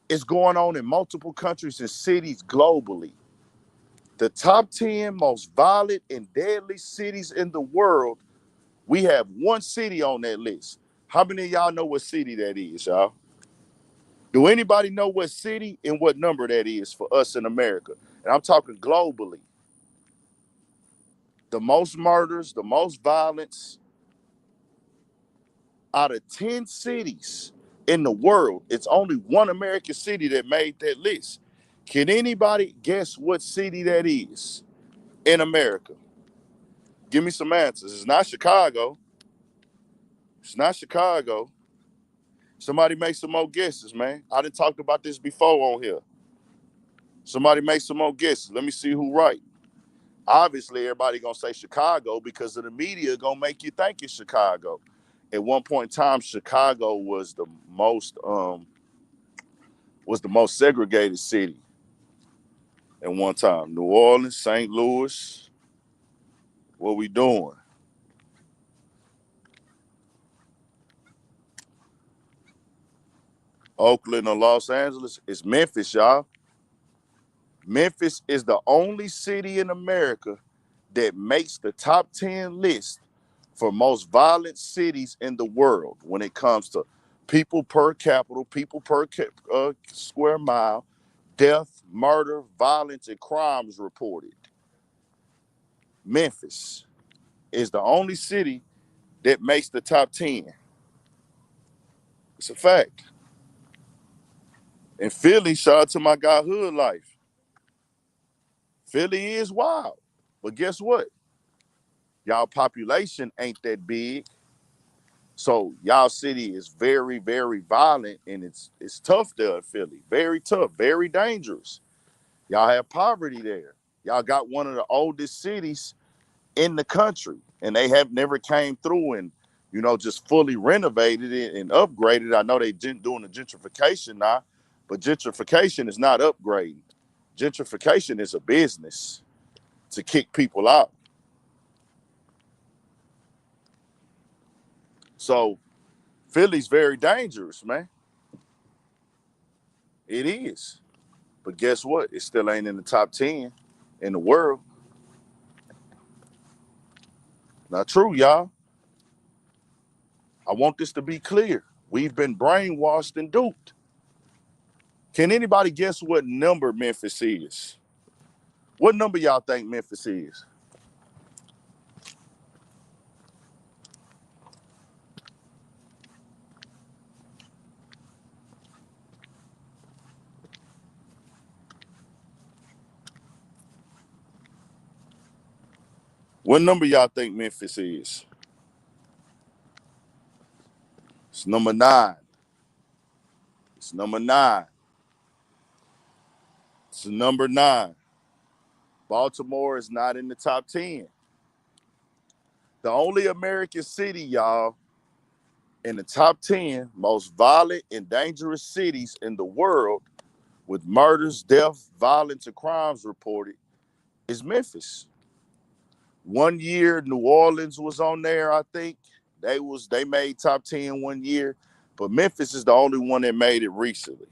is going on in multiple countries and cities globally. The top 10 most violent and deadly cities in the world, we have one city on that list. How many of y'all know what city that is, y'all? Do anybody know what city and what number that is for us in America? And I'm talking globally. The most murders, the most violence, out of 10 cities in the world, it's only one American city that made that list. Can anybody guess what city that is in America? Give me some answers. It's not Chicago. It's not Chicago. Somebody make some more guesses, man. I done talked about this before on here. Somebody make some more guesses. Let me see who right. Obviously, everybody gonna say Chicago because of the media gonna make you think it's Chicago. At one point in time, Chicago was the most segregated city. At one time, New Orleans, St. Louis. What we doing? Oakland or Los Angeles? It's Memphis, y'all. Memphis is the only city in America that makes the top 10 list for most violent cities in the world when it comes to people per capita, people per square mile, death, murder, violence, and crimes reported. Memphis is the only city that makes the top 10. It's a fact. And Philly, shout out to my guy Hood Life. Philly is wild. But guess what? Y'all population ain't that big. So y'all city is very, very violent, and it's tough there in Philly. Very tough, very dangerous. Y'all have poverty there. Y'all got one of the oldest cities in the country, and they have never came through and just fully renovated it and upgraded. I know they doing the gentrification now, but gentrification is not upgrading. Gentrification is a business to kick people out. So Philly's very dangerous, man. It is. But guess what? It still ain't in the top 10 in the world. Not true, y'all. I want this to be clear. We've been brainwashed and duped. Can anybody guess what number Memphis is? What number y'all think Memphis is? What number y'all think Memphis is? It's number 9. It's number 9. It's number 9. Baltimore is not in the top 10. The only American city, y'all, in the top 10 most violent and dangerous cities in the world with murders, death, violence, and crimes reported is Memphis. One year, New Orleans was on there, I think. They made top 10 one year, but Memphis is the only one that made it recently.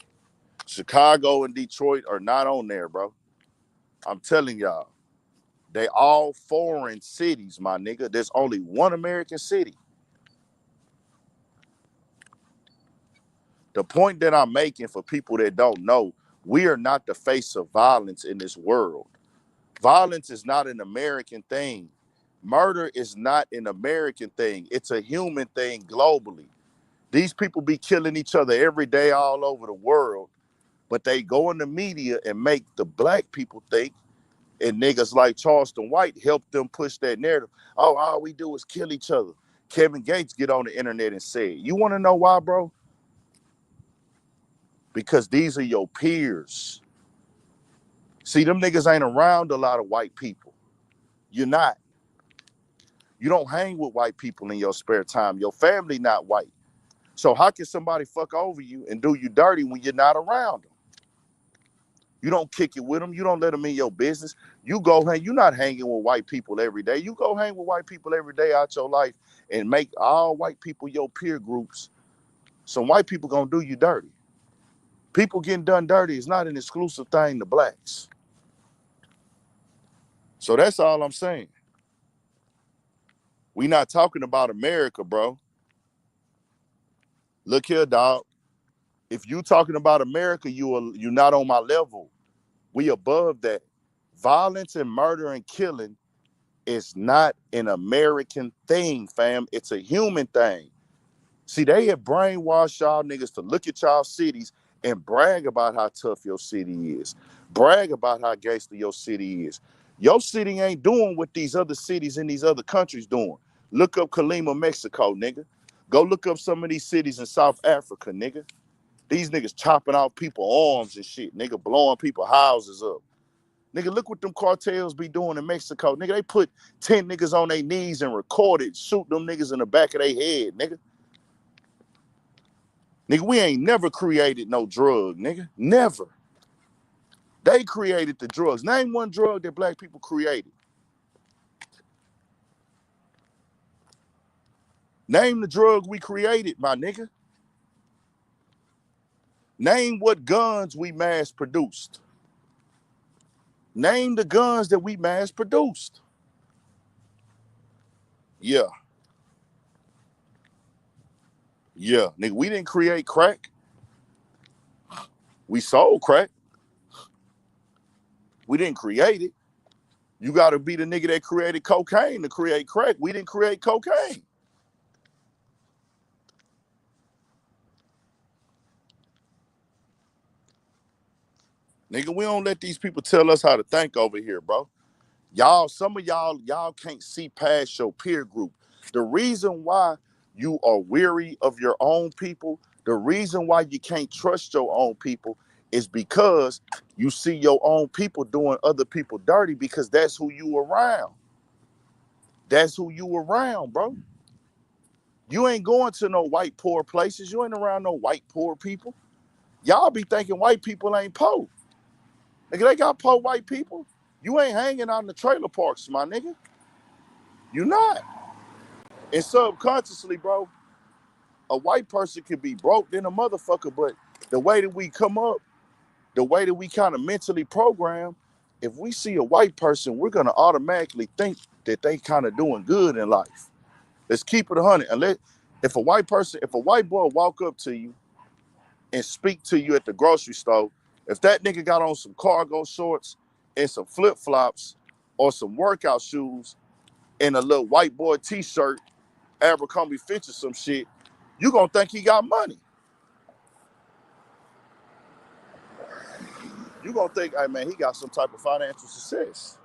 Chicago and Detroit are not on there, bro. I'm telling y'all. They all foreign cities, my nigga. There's only one American city. The point that I'm making for people that don't know, we are not the face of violence in this world. Violence is not an American thing. Murder is not an American thing. It's a human thing globally. These people be killing each other every day all over the world, but they go in the media and make the black people think, and niggas like Charleston White help them push that narrative. Oh, all we do is kill each other. Kevin Gates get on the internet and say it. You want to know why, bro? Because these are your peers. See, them niggas ain't around a lot of white people. You're not. You don't hang with white people in your spare time. Your family not white. So how can somebody fuck over you and do you dirty when you're not around them? You don't kick it with them. You don't let them in your business. You go hang. You're not hanging with white people every day. You go hang with white people every day out your life and make all white people your peer groups. Some white people gonna do you dirty. People getting done dirty is not an exclusive thing to blacks. So that's all I'm saying. We not talking about America, bro. Look here, dog. If you talking about America, you're not on my level. We above that. Violence and murder and killing is not an American thing, fam. It's a human thing. See, they have brainwashed y'all niggas to look at y'all cities and brag about how tough your city is. Brag about how gangster your city is. Your city ain't doing what these other cities in these other countries doing. Look up Colima, Mexico, nigga. Go look up some of these cities in South Africa, nigga. These niggas chopping off people's arms and shit, nigga, blowing people's houses up. Nigga, look what them cartels be doing in Mexico. Nigga, they put 10 niggas on their knees and recorded, shoot them niggas in the back of their head, nigga. Nigga, we ain't never created no drug, nigga. Never. They created the drugs. Name one drug that black people created. Name the drug we created, my nigga. Name what guns we mass produced. Name the guns that we mass produced. Yeah. Yeah. Nigga, we didn't create crack. We sold crack. We didn't create it. You got to be the nigga that created cocaine to create crack. We didn't create cocaine. Nigga, we don't let these people tell us how to think over here, bro. Y'all, some of y'all can't see past your peer group. The reason why you are weary of your own people, the reason why you can't trust your own people is because you see your own people doing other people dirty because that's who you around. That's who you around, bro. You ain't going to no white poor places. You ain't around no white poor people. Y'all be thinking white people ain't poor. Nigga, they got poor white people. You ain't hanging out in the trailer parks, my nigga. You not. And subconsciously, bro, a white person could be broke than a motherfucker, but the way that we come up, the way that we kind of mentally program, if we see a white person, we're gonna automatically think that they kind of doing good in life. Let's keep it 100. Unless if a white boy walk up to you and speak to you at the grocery store, if that nigga got on some cargo shorts and some flip-flops or some workout shoes and a little white boy t-shirt, Abercrombie Fitch or some shit, you gonna think he got money. You gonna think, hey man, he got some type of financial success.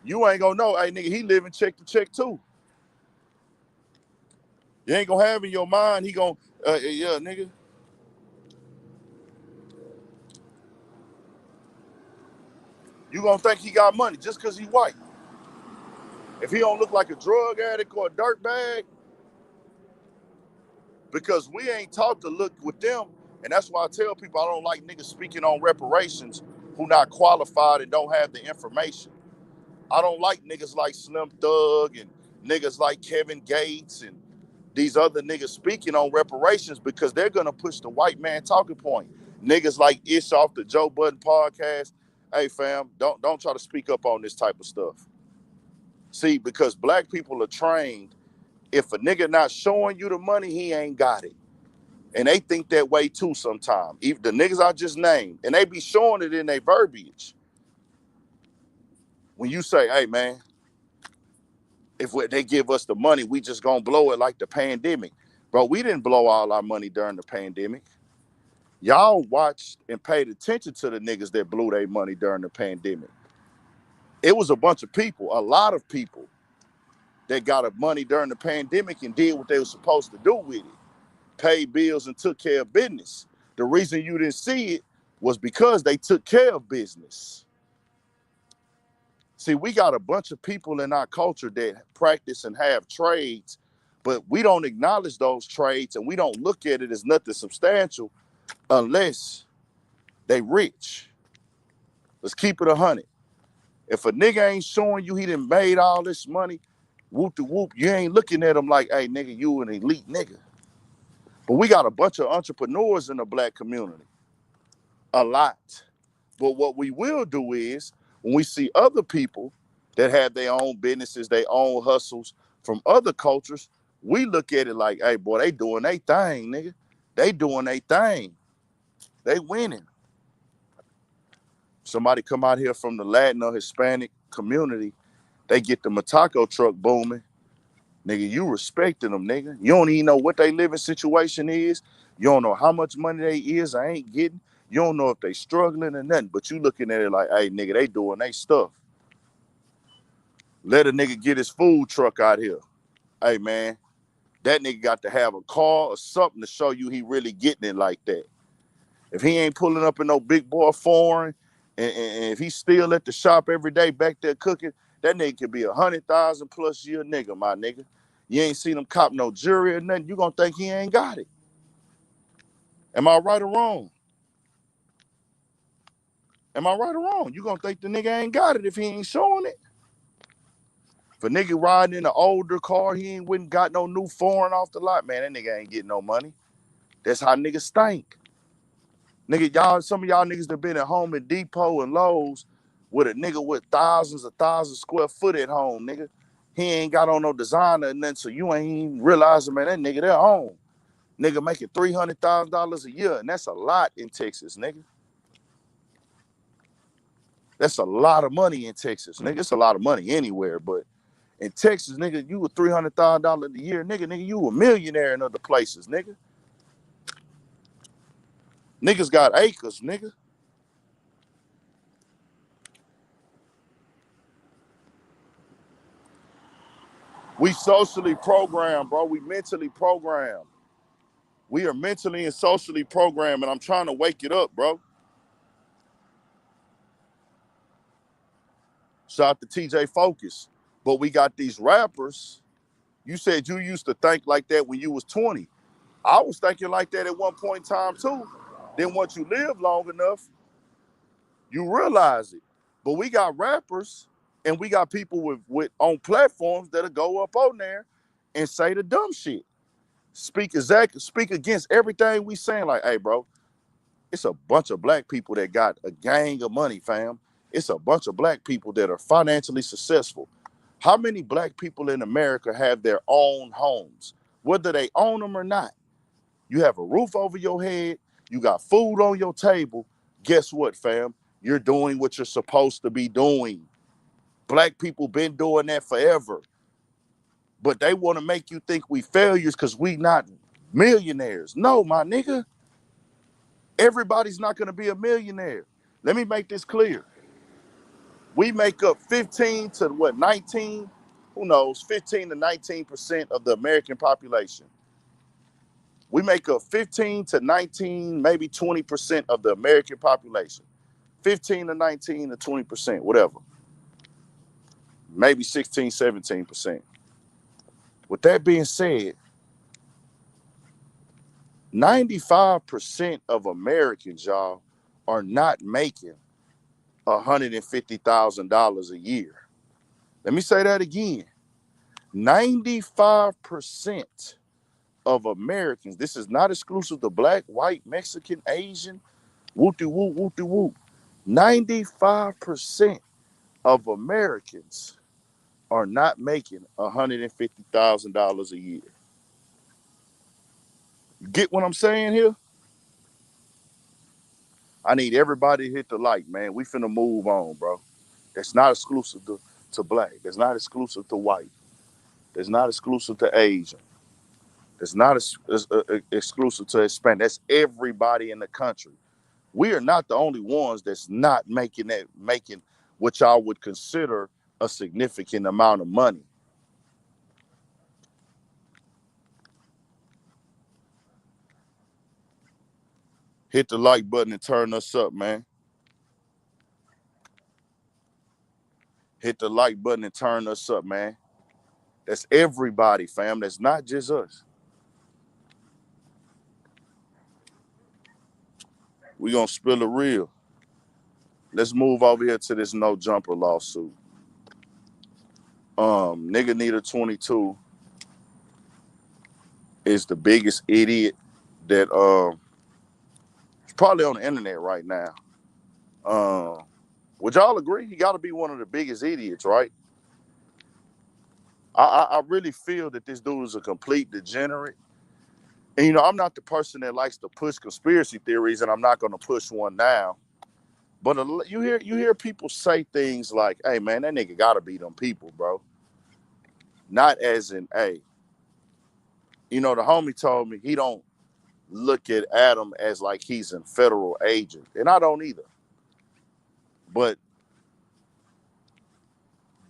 You ain't gonna know, hey nigga, he living check to check too. You ain't gonna have in your mind, he gonna, yeah, nigga. You gonna think he got money just cause he white. If he don't look like a drug addict or a dirt bag, because we ain't taught to look with them, and that's why I tell people I don't like niggas speaking on reparations who not qualified and don't have the information. I don't like niggas like Slim Thug and niggas like Kevin Gates and these other niggas speaking on reparations because they're gonna push the white man talking point. Niggas like Ish off the Joe Budden podcast. Hey fam, don't try to speak up on this type of stuff. See, because black people are trained, if a nigga not showing you the money, he ain't got it. And they think that way too sometimes. Even the niggas I just named, and they be showing it in their verbiage. When you say, hey man, if they give us the money, we just gonna blow it like the pandemic. Bro, we didn't blow all our money during the pandemic. Y'all watched and paid attention to the niggas that blew their money during the pandemic. It was a bunch of people, a lot of people that got money during the pandemic and did what they were supposed to do with it. Paid bills and took care of business. The reason you didn't see it was because they took care of business. See, we got a bunch of people in our culture that practice and have trades, but we don't acknowledge those trades and we don't look at it as nothing substantial unless they rich. Let's keep it 100. If a nigga ain't showing you he done made all this money, whoop de whoop, you ain't looking at him like, hey nigga, you an elite nigga. But we got a bunch of entrepreneurs in the black community. A lot. But what we will do is, when we see other people that have their own businesses, their own hustles from other cultures, we look at it like, hey, boy, they doing their thing, nigga. They doing their thing. They winning. Somebody come out here from the Latin or Hispanic community, they get the Mataco truck booming. Nigga, you respecting them, nigga. You don't even know what their living situation is. You don't know how much money they is or ain't getting. You don't know if they struggling or nothing, but you looking at it like, hey, nigga, they doing they stuff. Let a nigga get his food truck out here. Hey, man, that nigga got to have a car or something to show you he really getting it like that. If he ain't pulling up in no big boy foreign, and if he's still at the shop every day back there cooking, that nigga could be 100,000 plus year nigga, my nigga. You ain't seen him cop no jewelry or nothing, you gonna think he ain't got it. Am I right or wrong? Am I right or wrong? You gonna think the nigga ain't got it if he ain't showing it. If a nigga riding in an older car, he ain't went and got no new foreign off the lot, man, that nigga ain't getting no money. That's how niggas stink. Nigga, y'all, some of y'all niggas that been at Home and Depot and Lowe's with a nigga with thousands square foot at home, nigga. He ain't got on no designer or nothing, so you ain't even realizing, man, that nigga there home. Nigga making $300,000 a year, and that's a lot in Texas, nigga. That's a lot of money in Texas, nigga. It's a lot of money anywhere, but in Texas, nigga, you a $300,000 a year, nigga, you a millionaire in other places, nigga. Niggas got acres, nigga. We socially programmed, bro. We mentally programmed. We are mentally and socially programmed, and I'm trying to wake it up, bro. Shout out to TJ Focus. But we got these rappers. You said you used to think like that when you was 20. I was thinking like that at one point in time too. Then once you live long enough, you realize it. But we got rappers and we got people with on platforms that'll go up on there and say the dumb shit. Speak against everything we saying, like, hey, bro, it's a bunch of black people that got a gang of money, fam. It's a bunch of black people that are financially successful. How many black people in America have their own homes, whether they own them or not? You have a roof over your head. You got food on your table. Guess what, fam? You're doing what you're supposed to be doing. Black people been doing that forever. But they want to make you think we failures because we not millionaires. No, my nigga. Everybody's not going to be a millionaire. Let me make this clear. We make up 15 to 19? Who knows? 15 to 19% of the American population. We make up 15 to 19, maybe 20% of the American population. 15 to 19 to 20%, whatever. Maybe 16, 17%. With that being said, 95% of Americans, y'all, are not making $150,000 a year. Let me say that again. 95% of Americans, this is not exclusive to black, white, Mexican, Asian, whoop-de-whoop, whoop-de-whoop. 95% of Americans are not making $150,000 a year. You get what I'm saying here? I need everybody to hit the like, man. We finna move on, bro. That's not exclusive to black. That's not exclusive to white. That's not exclusive to Asian. That's not exclusive to Hispanic. That's everybody in the country. We are not the only ones that's not making what y'all would consider a significant amount of money. Hit the like button and turn us up, man. Hit the like button and turn us up, man. That's everybody, fam. That's not just us. We gonna spill the real. Let's move over here to this No Jumper lawsuit. Nigga Needer 22 is the biggest idiot that is probably on the internet right now. Would y'all agree? He got to be one of the biggest idiots, right? I really feel that this dude is a complete degenerate. And I'm not the person that likes to push conspiracy theories, and I'm not going to push one now. But you hear people say things like, "Hey man, that nigga got to be them people, bro." Not as in, hey, the homie told me he don't look at Adam as like he's a federal agent, and I don't either. But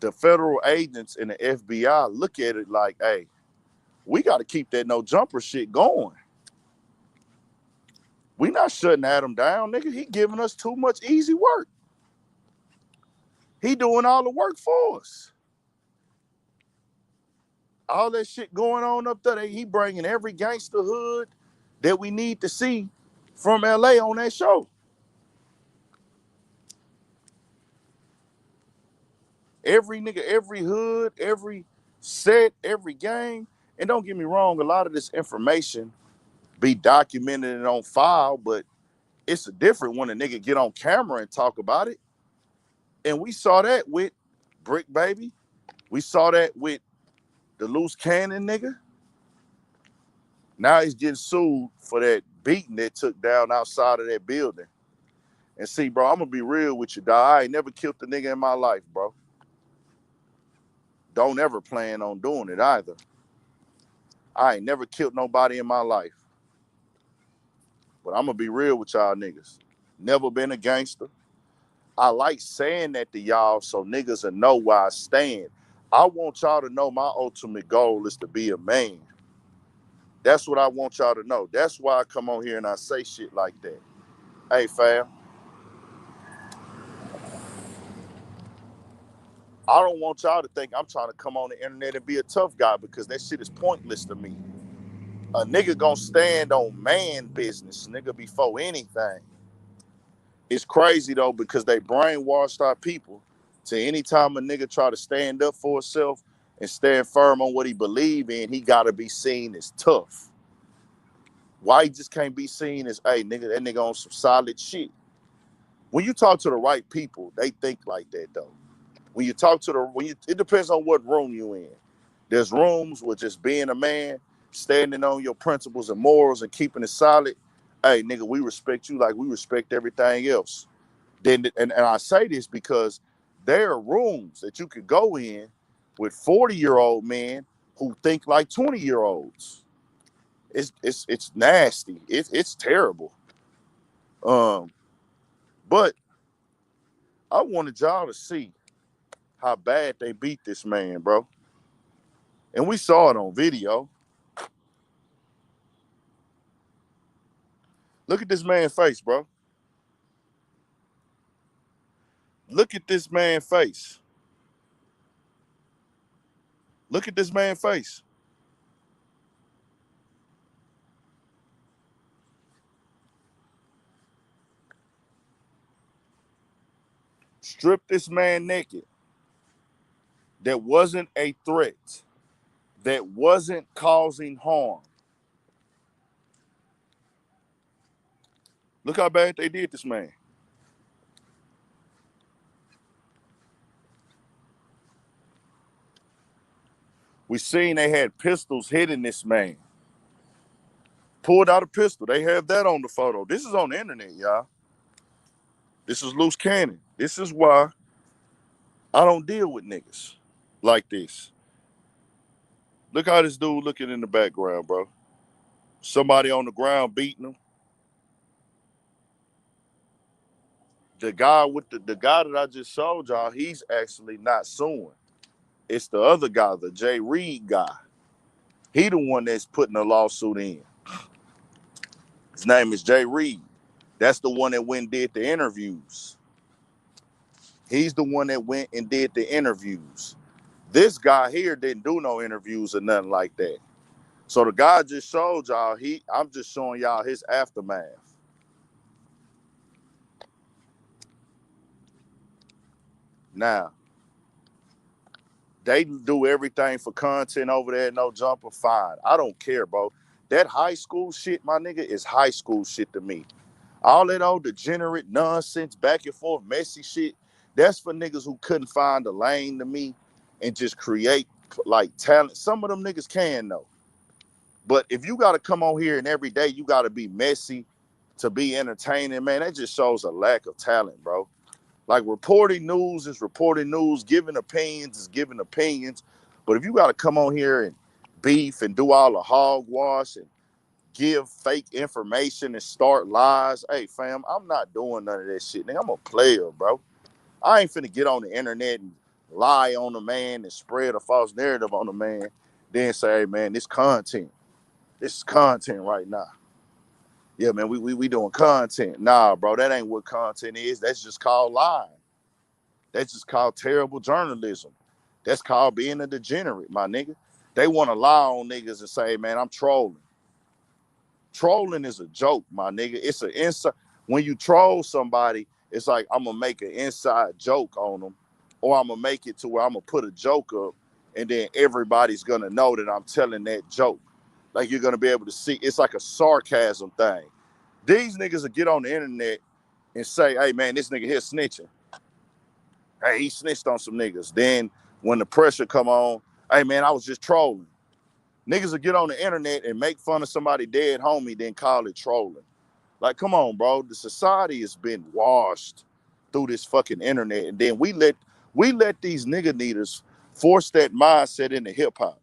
the federal agents and the FBI look at it like, hey, we got to keep that No Jumper shit going. We not shutting Adam down, nigga. He giving us too much easy work. He doing all the work for us. All that shit going on up there, he bringing every gangster hood that we need to see from LA on that show. Every nigga, every hood, every set, every gang. And don't get me wrong, a lot of this information be documented and on file, but it's a different when a nigga get on camera and talk about it. And we saw that with Brick Baby. We saw that with the loose cannon nigga. Now he's getting sued for that beating that took down outside of that building. And see, bro, I'm gonna be real with you, dog. I ain't never killed a nigga in my life, bro. Don't ever plan on doing it either. I ain't never killed nobody in my life. But I'm gonna be real with y'all niggas. Never been a gangster. I like saying that to y'all so niggas will know where I stand. I want y'all to know my ultimate goal is to be a man. That's what I want y'all to know. That's why I come on here and I say shit like that. Hey, fam, I don't want y'all to think I'm trying to come on the internet and be a tough guy because that shit is pointless to me. A nigga gonna stand on man business, nigga, before anything. It's crazy though because they brainwashed our people to anytime a nigga try to stand up for himself and stand firm on what he believe in, he gotta be seen as tough. Why he just can't be seen as, hey, nigga, that nigga on some solid shit. When you talk to the right people, they think like that though. When you talk to it depends on what room you in. There's rooms with just being a man, standing on your principles and morals and keeping it solid. Hey, nigga, we respect you like we respect everything else. Then, and I say this because there are rooms that you could go in with 40-year-old men who think like 20-year-olds. It's nasty. It's terrible. But I wanted y'all to see how bad they beat this man, bro. And we saw it on video. Look at this man's face, bro. Look at this man's face. Look at this man's face. Strip this man naked. That wasn't a threat. That wasn't causing harm. Look how bad they did this man. We seen they had pistols hitting this man. Pulled out a pistol. They have that on the photo. This is on the internet, y'all. This is loose cannon. This is why I don't deal with niggas like this. Look how this dude looking in the background, bro. Somebody on the ground beating him. The guy that I just showed y'all, he's actually not suing. It's the other guy, the Jay Reed guy. He the one that's putting the lawsuit in. His name is Jay Reed. That's the one that went and did the interviews. He's the one that went and did the interviews. This guy here didn't do no interviews or nothing like that. So the guy just showed y'all, I'm just showing y'all his aftermath. Now, they do everything for content over there, No Jumper, fine. I don't care, bro. That high school shit, my nigga, is high school shit to me. All that old degenerate nonsense, back and forth, messy shit, that's for niggas who couldn't find a lane to me and just create like talent. Some of them niggas can though. But if you gotta come on here and every day you gotta be messy to be entertaining, man, that just shows a lack of talent, bro. Like reporting news is reporting news, giving opinions is giving opinions. But if you gotta come on here and beef and do all the hogwash and give fake information and start lies. Hey, fam, I'm not doing none of that shit. Nigga, I'm a player, bro. I ain't finna get on the internet and lie on the man and spread a false narrative on the man, then say, hey, man, this content. This is content right now. Yeah, man, we doing content. Nah, bro, that ain't what content is. That's just called lying. That's just called terrible journalism. That's called being a degenerate, my nigga. They want to lie on niggas and say, man, I'm trolling. Trolling is a joke, my nigga. It's an inside. When you troll somebody, it's like I'm gonna make an inside joke on them, or I'm gonna make it to where I'm gonna put a joke up, and then everybody's gonna know that I'm telling that joke. Like you're gonna be able to see. It's like a sarcasm thing. These niggas will get on the internet and say, "Hey man, this nigga here snitching. Hey, he snitched on some niggas." Then when the pressure come on, "Hey man, I was just trolling." Niggas will get on the internet and make fun of somebody dead homie, then call it trolling. Like, come on, bro. The society has been washed through this fucking internet, and then we let these nigga needers force that mindset into hip hop.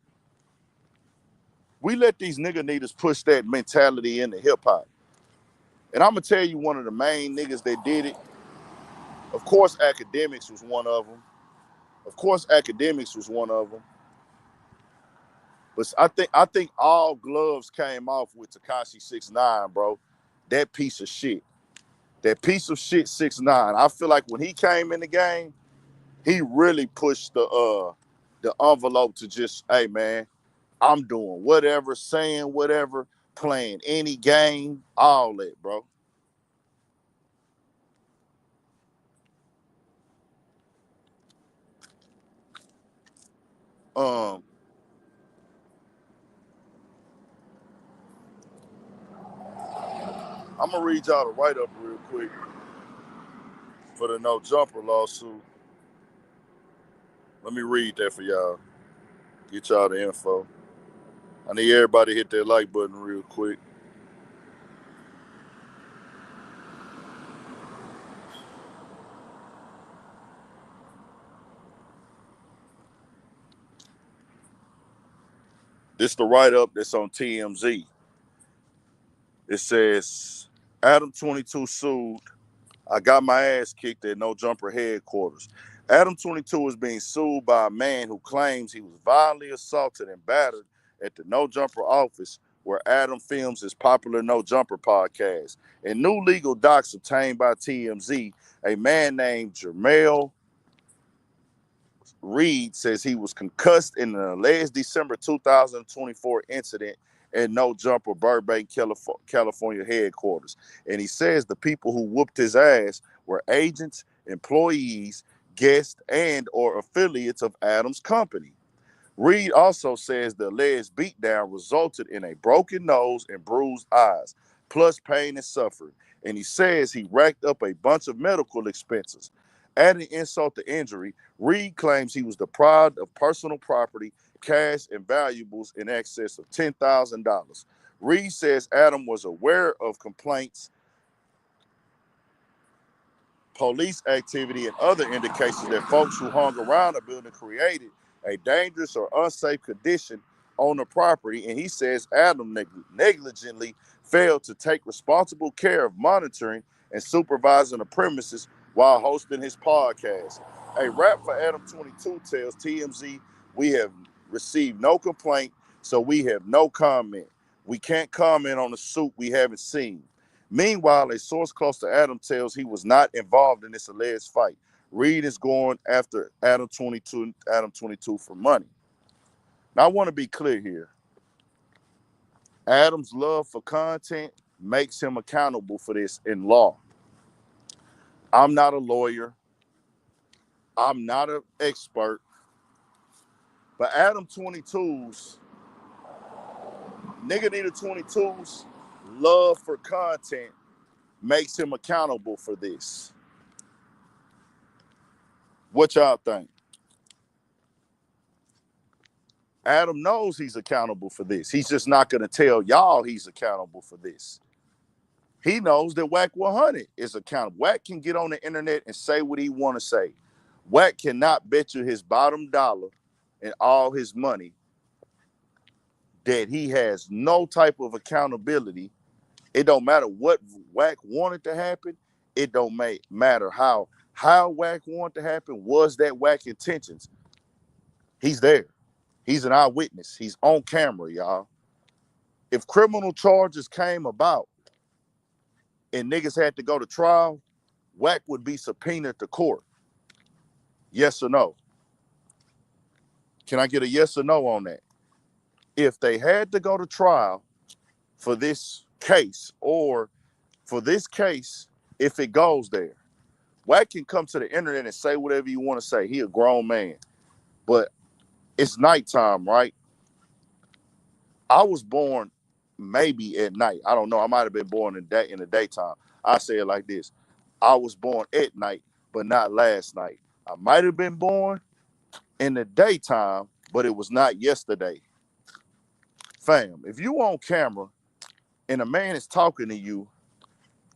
We let these nigga needers push that mentality into hip hop. And I'm gonna tell you one of the main niggas that did it. Of course, Academics was one of them. Of course, Academics was one of them. But I think all gloves came off with Tekashi 6ix9ine, bro. That piece of shit. That piece of shit 6ix9ine. I feel like when he came in the game, he really pushed the envelope to just, hey man, I'm doing whatever, saying whatever, playing any game, all that, bro. Um, I'm gonna read y'all the write up real quick for the No Jumper lawsuit. Let me read that for y'all. Get y'all the info. I need everybody to hit that like button real quick. This the write up that's on TMZ. It says Adam22 sued. I got my ass kicked at No Jumper headquarters. Adam22 is being sued by a man who claims he was violently assaulted and battered at the No Jumper office where Adam films his popular No Jumper podcast. In new legal docs obtained by TMZ, a man named Jermel Reed says he was concussed in an alleged December 2024 incident at No Jumper Burbank, California headquarters. And he says the people who whooped his ass were agents, employees, guests, and or affiliates of Adam's company. Reed also says the alleged beatdown resulted in a broken nose and bruised eyes, plus pain and suffering. and he says he racked up a bunch of medical expenses. Adding insult to injury, Reed claims he was deprived of personal property, cash, and valuables in excess of $10,000. Reed says Adam was aware of complaints, police activity, and other indications that folks who hung around the building created a dangerous or unsafe condition on the property, and he says Adam negligently failed to take responsible care of monitoring and supervising the premises while hosting his podcast. A rap for Adam22 tells TMZ, "We have received no complaint, so we have no comment. We can't comment on the suit we haven't seen." Meanwhile, a source close to Adam tells he was not involved in this alleged fight. Reed is going after Adam22 for money. Now, I want to be clear here. Adam's love for content makes him accountable for this in law. I'm not a lawyer. I'm not an expert. But Adam22's, Nigga Needed 22's love for content makes him accountable for this. What y'all think? Adam knows he's accountable for this. He's just not going to tell y'all he's accountable for this. He knows that Wack 100 is accountable. Wack can get on the internet and say what he want to say. Wack cannot bet you his bottom dollar and all his money that he has no type of accountability. It don't matter what Wack wanted to happen. It don't matter how Wack wanted to happen. Was that Wack intentions? He's there. He's an eyewitness. He's on camera, y'all. If criminal charges came about and niggas had to go to trial, Wack would be subpoenaed to court. Yes or no? Can I get a yes or no on that? If they had to go to trial for this case, or for this case, if it goes there, Wack can come to the internet and say whatever you want to say. He a grown man. But it's nighttime, right? I was born maybe at night. I don't know. I might have been born in the daytime. I say it like this. I was born at night, but not last night. I might have been born in the daytime, but it was not yesterday. Fam, if you on camera and a man is talking to you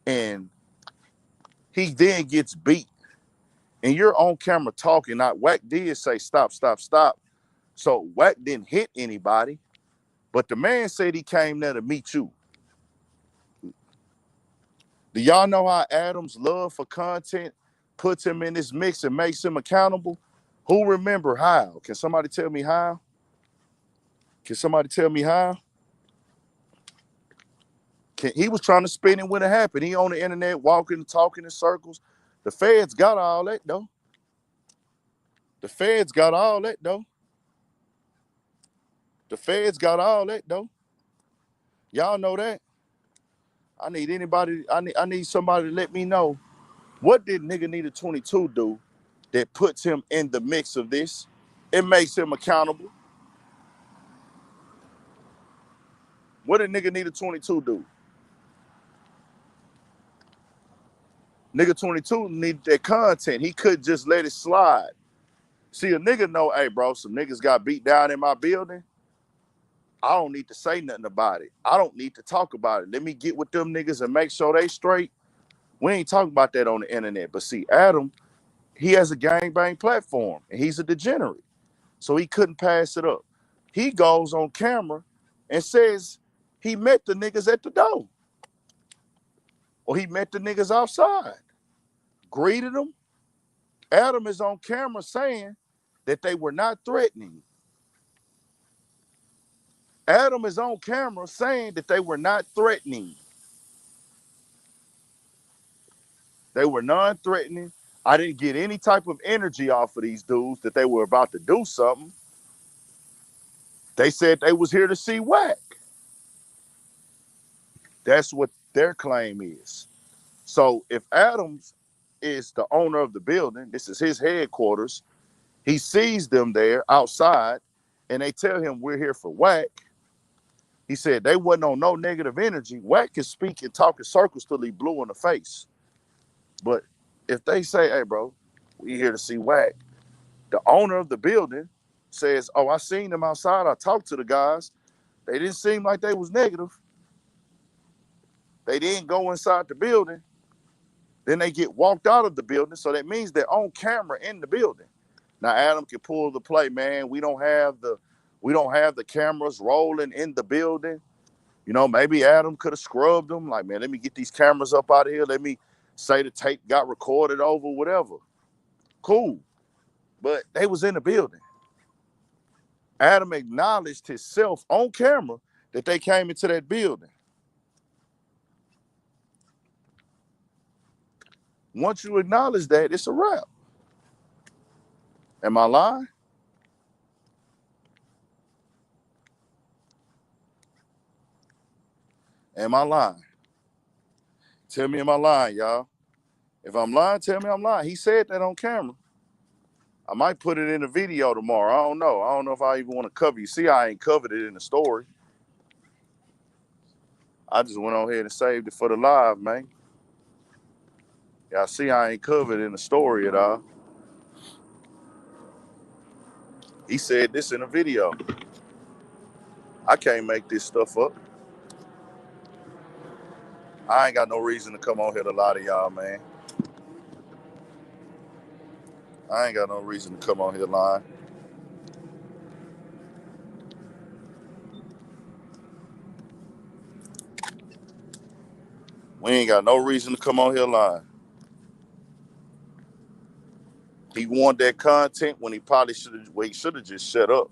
and he then gets beat and you're on camera talking, Wack did say stop, stop, stop. So Wack didn't hit anybody, but the man said he came there to meet you. Do y'all know how Adam's love for content puts him in this mix and makes him accountable? Who remember how? Can somebody tell me how? Can somebody tell me how? He was trying to spin it when it happened. He on the internet walking, talking in circles. The feds got all that, though. The feds got all that, though. The feds got all that, though. Y'all know that. I need somebody to let me know. What did Nigga Needed 22 do that puts him in the mix of this? It makes him accountable. What did Nigga Needed 22 do? Nigga 22 needed that content. He couldn't just let it slide. See, a nigga know, hey, bro, some niggas got beat down in my building. I don't need to say nothing about it. I don't need to talk about it. Let me get with them niggas and make sure they straight. We ain't talking about that on the internet. But see, Adam, he has a gangbang platform, and he's a degenerate. So he couldn't pass it up. He goes on camera and says he met the niggas at the door. Or he met the niggas outside, greeted them. Adam is on camera saying that they were not threatening. Adam is on camera saying that they were not threatening. They were non-threatening. I didn't get any type of energy off of these dudes that they were about to do something. They said they was here to see Wack. That's what their claim is. So if Adams is the owner of the building, this is his headquarters, he sees them there outside and they tell him we're here for Wack. He said they wasn't on no negative energy. Wack can speak and talk in circles till he blue in the face. But if they say, hey, bro, we here to see Wack, the owner of the building says, oh, I seen them outside. I talked to the guys. They didn't seem like they was negative. They didn't go inside the building. Then they get walked out of the building. So that means they're on camera in the building. Now Adam can pull the play, man. We don't have the cameras rolling in the building. You know, maybe Adam could have scrubbed them. Like, man, let me get these cameras up out of here. Let me say the tape got recorded over, whatever. Cool. But they was in the building. Adam acknowledged himself on camera that they came into that building. Once you acknowledge that, it's a wrap. Am I lying? Am I lying? Tell me, am I lying, y'all? If I'm lying, tell me I'm lying. He said that on camera. I might put it in a video tomorrow. I don't know. I don't know if I even want to cover you. See, I ain't covered it in the story. I just went on here and saved it for the live, man. Y'all see, I ain't covered in the story at all. He said this in a video. I can't make this stuff up. I ain't got no reason to come on here to lie to y'all, man. I ain't got no reason to come on here lying. We ain't got no reason to come on here lying. He wanted that content when he probably should have just shut up.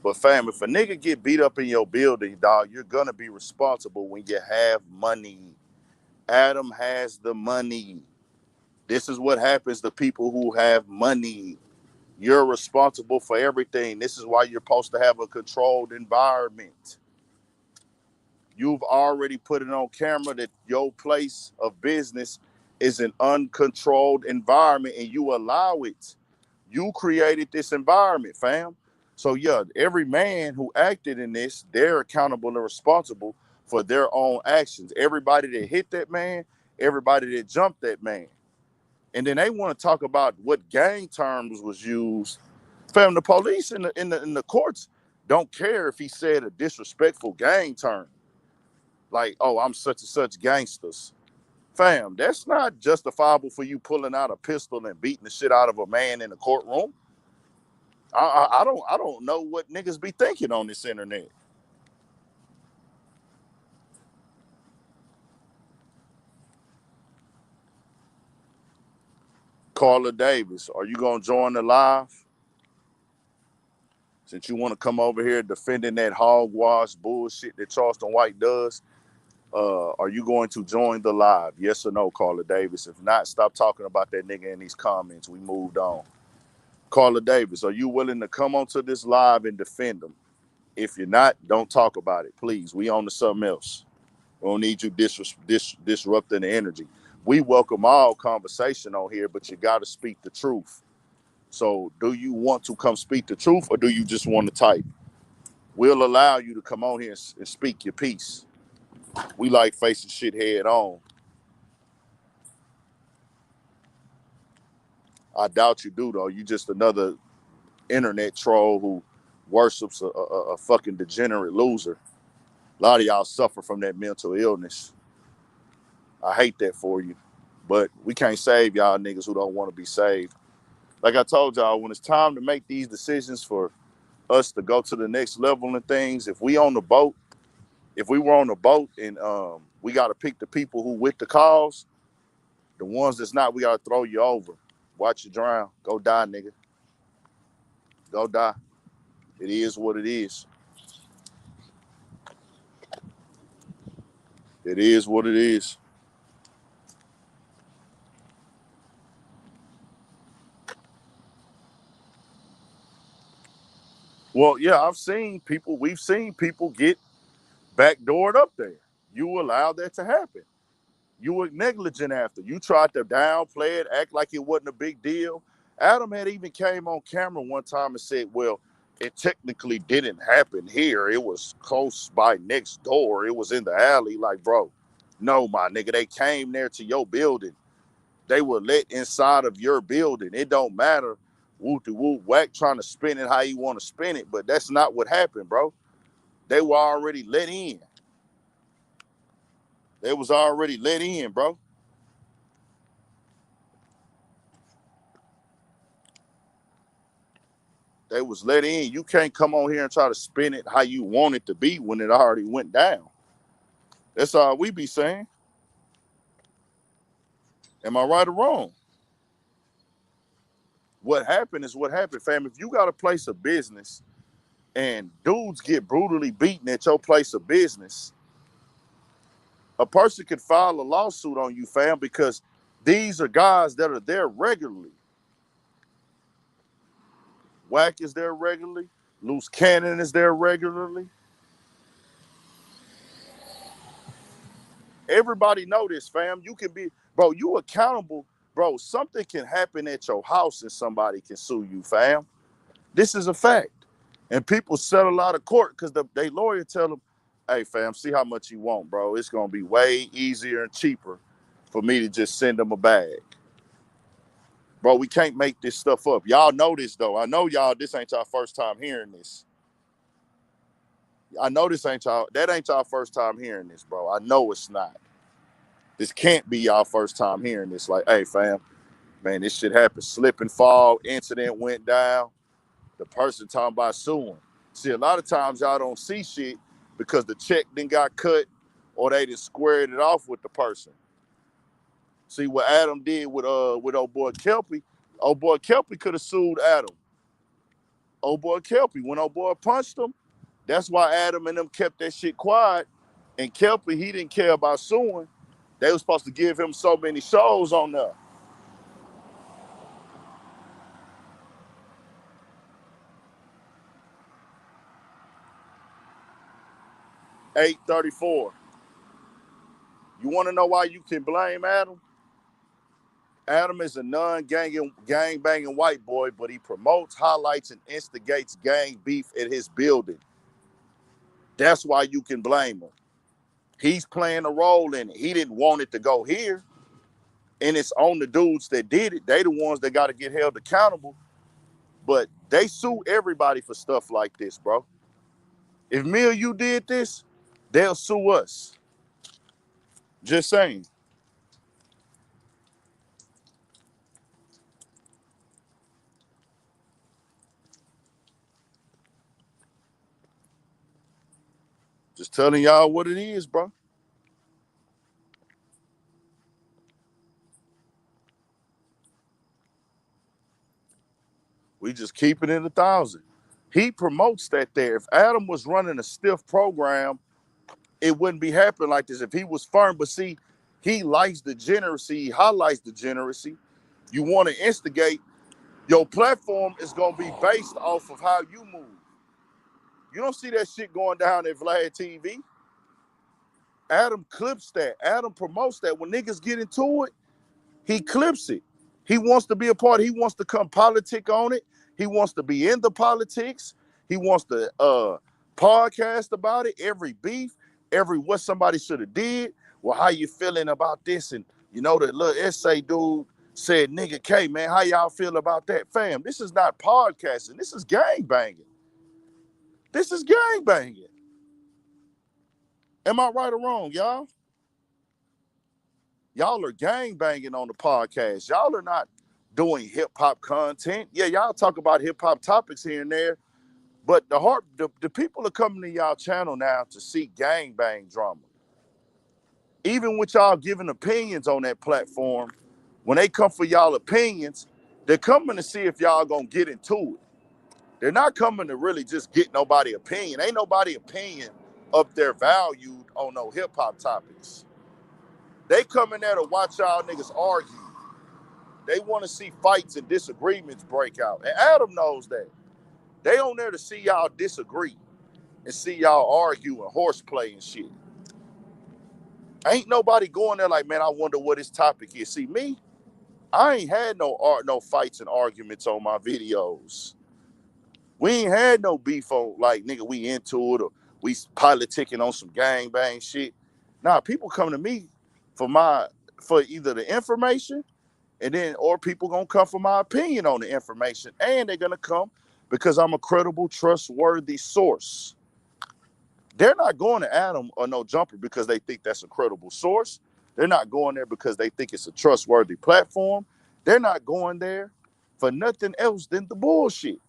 But fam, if a nigga get beat up in your building, dog, you're gonna be responsible when you have money. Adam has the money. This is what happens to people who have money. You're responsible for everything. This is why you're supposed to have a controlled environment. You've already put it on camera that your place of business is an uncontrolled environment and you allow it. You created this environment, fam. So yeah, every man who acted in this, they're accountable and responsible for their own actions. Everybody that hit that man, everybody that jumped that man. And then they want to talk about what gang terms was used. Fam, the police in the courts don't care if he said a disrespectful gang term. Like, oh, I'm such and such gangsters. Fam, that's not justifiable for you pulling out a pistol and beating the shit out of a man in the courtroom. I don't know what niggas be thinking on this internet. Carla Davis, are you gonna join the live? Since you want to come over here defending that hogwash bullshit that Charleston White does, are you going to join the live? Yes or no, Carla Davis? If not, stop talking about that nigga in these comments. We moved on. Carla Davis, are you willing to come onto this live and defend them? If you're not, don't talk about it, please. We on to something else. We don't need you disrupting the energy. We welcome all conversation on here, but you got to speak the truth. So do you want to come speak the truth or do you just want to type? We'll allow you to come on here and speak your piece. We like facing shit head on. I doubt you do, though. You just another internet troll who worships a fucking degenerate loser. A lot of y'all suffer from that mental illness. I hate that for you. But we can't save y'all niggas who don't want to be saved. Like I told y'all, when it's time to make these decisions for us to go to the next level and things, if we were on the boat and we got to pick the people who with the cause, the ones that's not, we got to throw you over. Watch you drown. Go die, nigga. Go die. It is what it is. It is what it is. Well, yeah, we've seen people get backdoored up there. You allowed that to happen. You were negligent after. You tried to downplay it, act like it wasn't a big deal. Adam had even came on camera one time and said, well, it technically didn't happen here. It was close by next door. It was in the alley. Like, bro, no, my nigga, they came there to your building. They were let inside of your building. It don't matter. Whoop-de-whoop, whack trying to spin it how you want to spin it, but that's not what happened, bro. They were already let in. They was already let in, bro. They was let in. You can't come on here and try to spin it how you want it to be when it already went down. That's all we be saying. Am I right or wrong? What happened is what happened, fam. If you got a place of business and dudes get brutally beaten at your place of business, a person could file a lawsuit on you, fam, because these are guys that are there regularly. Whack is there regularly. Loose Cannon is there regularly. Everybody know this, fam. You can be, bro, you accountable. Bro, something can happen at your house and somebody can sue you, fam. This is a fact. And people settle out of court because they lawyer tell them, hey, fam, see how much you want, bro. It's going to be way easier and cheaper for me to just send them a bag. Bro, we can't make this stuff up. Y'all know this, though. I know y'all, this ain't y'all first time hearing this. I know this ain't y'all, that ain't y'all first time hearing this, bro. I know it's not. This can't be y'all first time hearing this. Like, hey, fam, man, this shit happened. Slip and fall, incident went down. The person talking about suing. See, a lot of times y'all don't see shit because the check then got cut or they just squared it off with the person. See what Adam did with old boy Kelpie. Old boy Kelpie could have sued Adam. Old boy Kelpie, when old boy punched him, that's why Adam and them kept that shit quiet. And Kelpie, he didn't care about suing. They were supposed to give him so many shows on there. 834. You want to know why you can blame Adam? Adam is a gang-banging white boy, but he promotes, highlights, and instigates gang beef at his building. That's why you can blame him. He's playing a role in it. He didn't want it to go here. And it's on the dudes that did it. They the ones that got to get held accountable. But they sue everybody for stuff like this, bro. If me or you did this, they'll sue us. Just saying. Just telling y'all what it is, bro. We just keep it in 1,000. He promotes that there. If Adam was running a stiff program, it wouldn't be happening like this. If he was firm, but see, he likes the degeneracy, he highlights the degeneracy. You want to instigate, your platform is going to be based off of how you move. You don't see that shit going down at Vlad TV. Adam clips that. Adam promotes that. When niggas get into it, he clips it. He wants to be a part. He wants to come politic on it. He wants to be in the politics. He wants to podcast about it. Every beef, every what somebody should have did. Well, how you feeling about this? And you know that little essay dude said, nigga K, man, how y'all feel about that? Fam, this is not podcasting. This is gang banging. This is gang banging. Am I right or wrong, y'all? Y'all are gang banging on the podcast. Y'all are not doing hip hop content. Yeah, y'all talk about hip hop topics here and there, but the people are coming to y'all channel now to see gang bang drama. Even with y'all giving opinions on that platform, when they come for y'all opinions, they're coming to see if y'all gonna get into it. They're not coming to really just get nobody opinion. Ain't nobody opinion up there valued on no hip hop topics. They come in there to watch y'all niggas argue. They want to see fights and disagreements break out. And Adam knows that. They on there to see y'all disagree and see y'all argue and horseplay and shit. Ain't nobody going there like, man, I wonder what his topic is. See, me, I ain't had no fights and arguments on my videos. We ain't had no beef on like nigga, we into it or we politicking on some gang bang shit. Nah, people come to me for either the information and then or people gonna come for my opinion on the information, and they're gonna come because I'm a credible, trustworthy source. They're not going to Adam or No Jumper because they think that's a credible source. They're not going there because they think it's a trustworthy platform. They're not going there for nothing else than the bullshit.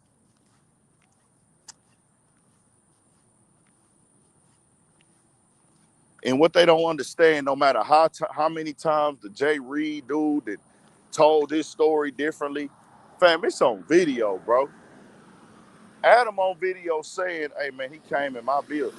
And what they don't understand, no matter how many times the Jay Reed dude that told this story differently, fam, it's on video, bro. Adam on video saying, hey man, he came in my building.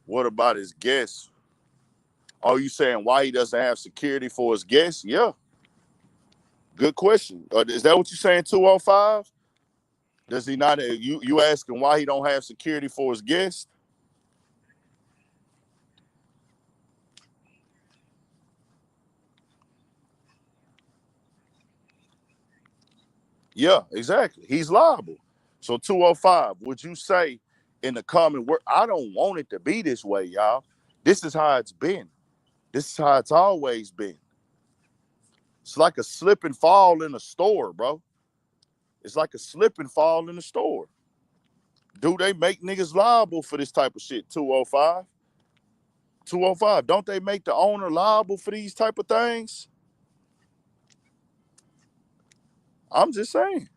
What about his guests? Are you saying why he doesn't have security for his guests? Yeah, good question. Is that what you're saying, 205? Does he not? You asking why he don't have security for his guests? Yeah, exactly. He's liable. So 205, would you say in the comment word, I don't want it to be this way, y'all. This is how it's been. This is how it's always been. It's like a slip and fall in a store, bro. It's like a slip and fall in the store. Do they make niggas liable for this type of shit? 205? 205. Don't they make the owner liable for these type of things? I'm just saying.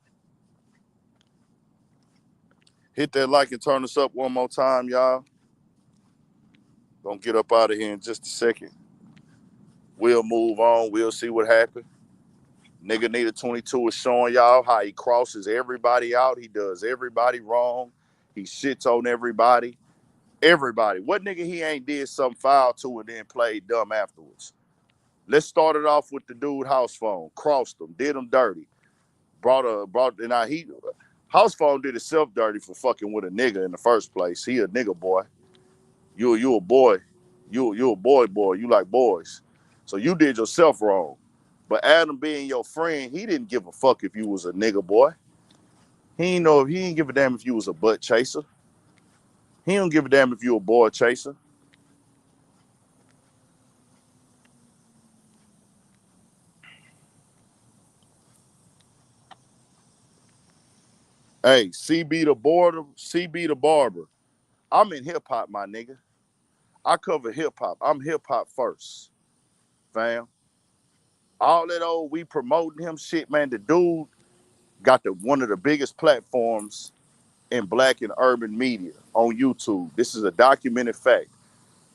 Hit that like and turn us up one more time, y'all. Gonna get up out of here in just a second. We'll move on. We'll see what happened. Nigga Nita 22 is showing y'all how he crosses everybody out. He does everybody wrong. He shits on everybody. Everybody. What nigga he ain't did something foul to and then played dumb afterwards? Let's start it off with the dude house phone. Crossed him, did him dirty. And now he house phone did himself dirty for fucking with a nigga in the first place. He a nigga boy. You a boy. You a boy. You like boys. So you did yourself wrong. But Adam being your friend, he didn't give a fuck if you was a nigga boy. He ain't give a damn if you was a butt chaser. He don't give a damn if you a boy chaser. Hey, CB the barber. I'm in hip hop, my nigga. I cover hip hop. I'm hip hop first, fam. All that old we promoting him shit, man. The dude got one of the biggest platforms in black and urban media on YouTube. This is a documented fact.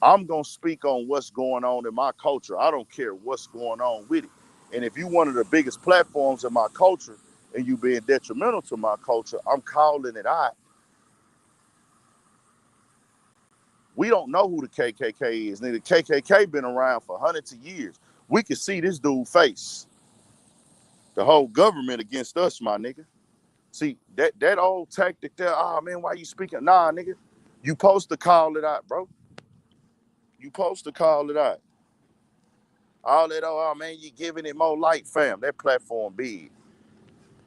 I'm gonna speak on what's going on in my culture. I don't care what's going on with it. And if you one of the biggest platforms in my culture and you being detrimental to my culture, I'm calling it out. We don't know who the KKK is. The KKK been around for hundreds of years. We can see this dude face the whole government against us, my nigga. See, that old tactic there, oh man, why you speaking? Nah, nigga. You supposed to call it out, bro. You supposed to call it out. All that, oh man, you giving it more light, fam. That platform big.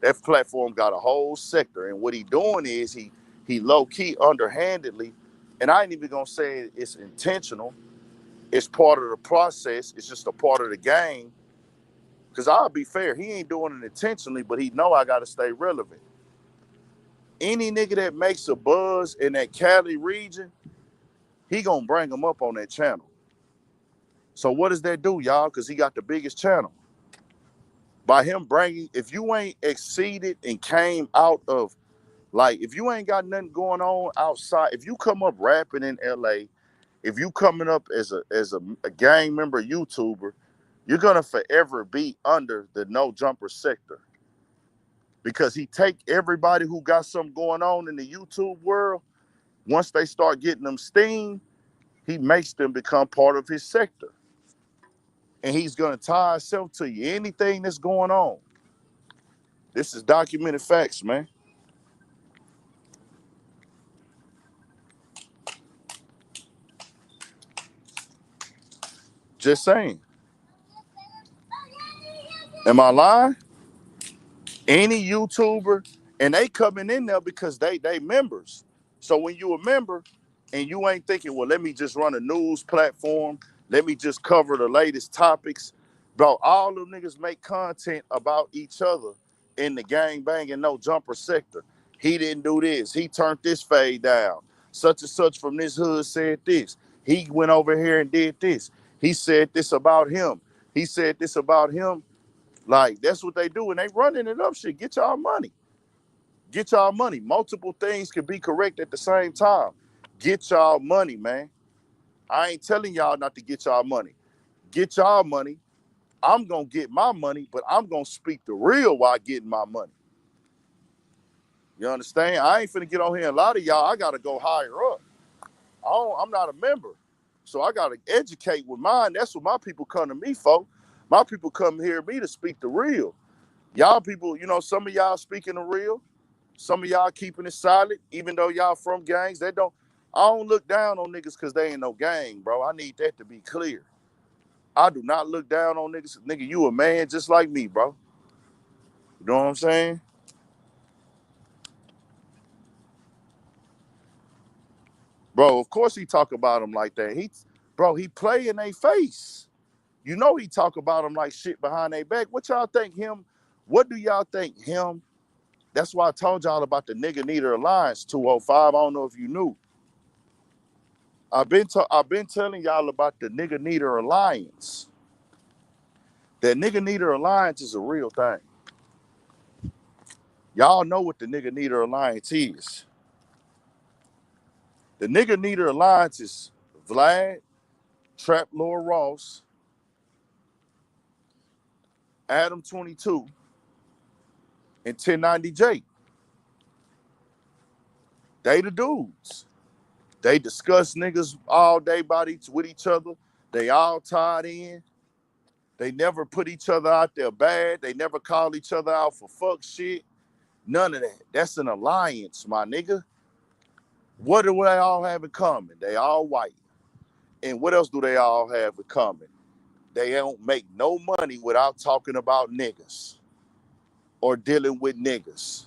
That platform got a whole sector. And what he doing is he low-key, underhandedly, and I ain't even gonna say it's intentional. It's part of the process. It's just a part of the game. Because I'll be fair, he ain't doing it intentionally, but he know I gotta stay relevant. Any nigga that makes a buzz in that Cali region, he gonna bring them up on that channel. So what does that do, y'all? Because he got the biggest channel. By him bringing, if you ain't exceeded and came out of, like, if you ain't got nothing going on outside, if you come up rapping in LA, if you coming up as a gang member YouTuber, you're gonna forever be under the No Jumper sector. Because he take everybody who got something going on in the YouTube world, once they start getting them steam, he makes them become part of his sector. And he's gonna tie himself to you. Anything that's going on. This is documented facts, man. Just saying. Am I lying? Any YouTuber, and they coming in there because they members. So when you a member and you ain't thinking, well, let me just run a news platform, let me just cover the latest topics, bro. All them niggas make content about each other in the gang bang and no jumper sector. He didn't do this. He turned this fade down. Such and such from this hood said this. He went over here and did this. He said this about him. He said this about him. Like, that's what they do, and they running it up shit. Get y'all money. Get y'all money. Multiple things can be correct at the same time. Get y'all money, man. I ain't telling y'all not to get y'all money. Get y'all money. I'm going to get my money, but I'm going to speak the real while getting my money. You understand? I ain't finna get on here. A lot of y'all, I got to go higher up. I'm not a member. So I got to educate with mine. That's what my people come to me for. My people come here to me to speak the real. Y'all people, you know, some of y'all speaking the real. Some of y'all keeping it silent, even though y'all from gangs. I don't look down on niggas because they ain't no gang, bro. I need that to be clear. I do not look down on niggas. Nigga, you a man just like me, bro. You know what I'm saying? Bro, of course he talk about him like that. He play in their face. You know he talk about him like shit behind their back. What y'all think him? What do y'all think him? That's why I told y'all about the nigga needer alliance 205. I don't know if you knew. I've been telling y'all about the nigga needer alliance. That nigga needer alliance is a real thing. Y'all know what the nigga needer alliance is. The nigga needer alliance is Vlad, Trap Lord Ross, Adam22, and 1090J. They the dudes. They discuss niggas all day with each other. They all tied in. They never put each other out there bad. They never call each other out for fuck shit. None of that. That's an alliance, my nigga. What do they all have in common? They all white. And what else do they all have in common? They don't make no money without talking about niggas or dealing with niggas.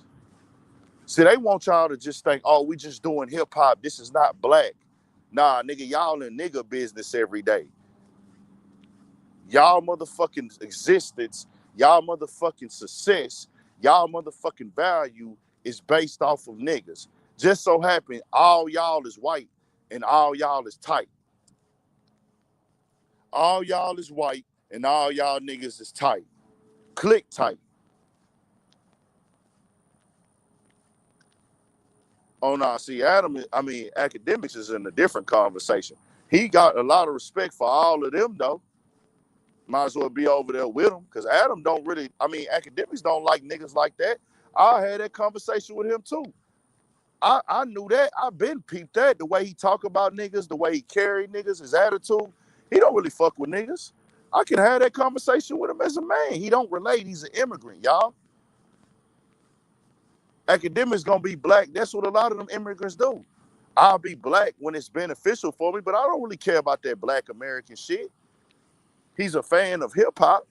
See, they want y'all to just think, oh, we just doing hip hop. This is not black. Nah, nigga, y'all in nigga business every day. Y'all motherfucking existence, y'all motherfucking success, y'all motherfucking value is based off of niggas. Just so happen all y'all is white and all y'all is tight. All y'all is white and all y'all niggas is tight. Click tight. Oh no, see academics is in a different conversation. He got a lot of respect for all of them though. Might as well be over there with him because Adam don't really, academics don't like niggas like that. I had that conversation with him too. I knew that. I've been peeped that. The way he talk about niggas, the way he carry niggas, his attitude. He don't really fuck with niggas. I can have that conversation with him as a man. He don't relate. He's an immigrant, y'all. Academics gonna be black. That's what a lot of them immigrants do. I'll be black when it's beneficial for me, but I don't really care about that black American shit. He's a fan of hip hop.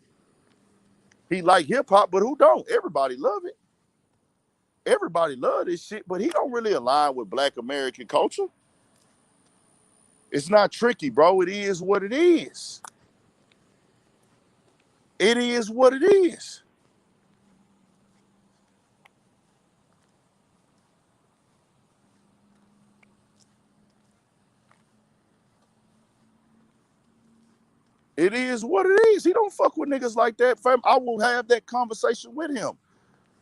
He like hip hop, but who don't? Everybody love it. Everybody love this shit, but he don't really align with black American culture. It's not tricky, bro. It is what it is. It is what it is. It is what it is. He don't fuck with niggas like that, fam. I will have that conversation with him.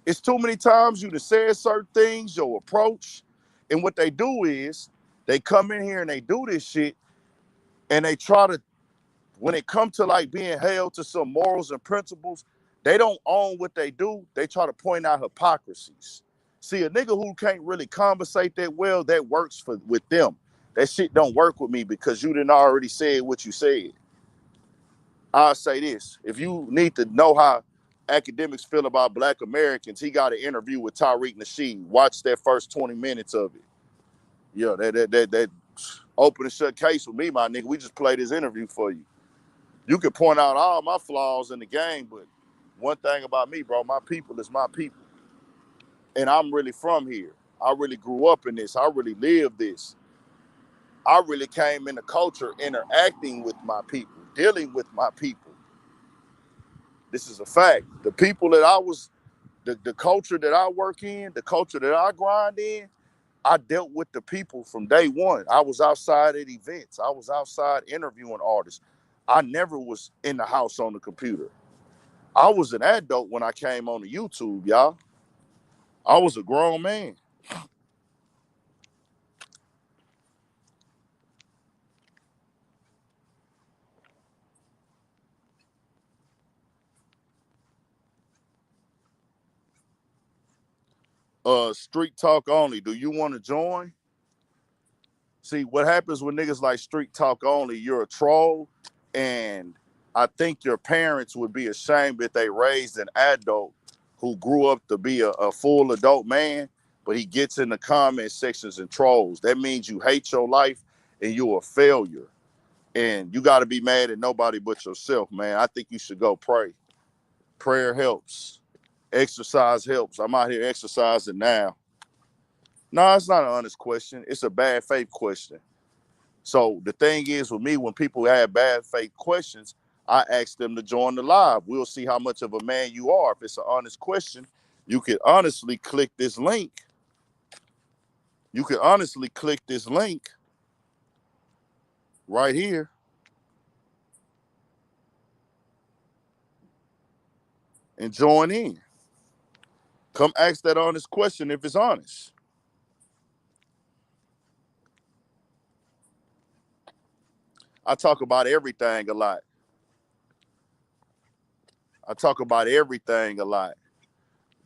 It's too many times you to say certain things, your approach, and what they do is they come in here and they do this shit, and they try to, when it comes to like being held to some morals and principles, they don't own what they do. They try to point out hypocrisies. See, a nigga who can't really conversate that well, that works with them. That shit don't work with me because you didn't already say what you said. I'll say this. If you need to know how academics feel about black Americans, he got an interview with Tariq Nasheed. Watch that first 20 minutes of it. Yeah, that open and shut case with me, my nigga. We just played his interview for you. You can point out all my flaws in the game, but one thing about me, bro, my people is my people. And I'm really from here. I really grew up in this. I really lived this. I really came in the culture interacting with my people, dealing with my people. This is a fact. The people that I was, the culture that I work in, the culture that I grind in, I dealt with the people from day one. I was outside at events. I was outside interviewing artists. I never was in the house on the computer. I was an adult when I came on the YouTube, y'all. I was a grown man. Street talk only. Do you want to join? See, what happens with niggas like street talk only, you're a troll, and I think your parents would be ashamed if they raised an adult who grew up to be a full adult man, but he gets in the comment sections and trolls. That means you hate your life and you're a failure. And you got to be mad at nobody but yourself, man. I think you should go pray. Prayer helps. Exercise helps. I'm out here exercising now. No, it's not an honest question. It's a bad faith question. So the thing is with me, when people have bad faith questions, I ask them to join the live. We'll see how much of a man you are. If it's an honest question, you can honestly click this link. You can honestly click this link right here and join in. Come ask that honest question if it's honest. I talk about everything a lot. I talk about everything a lot.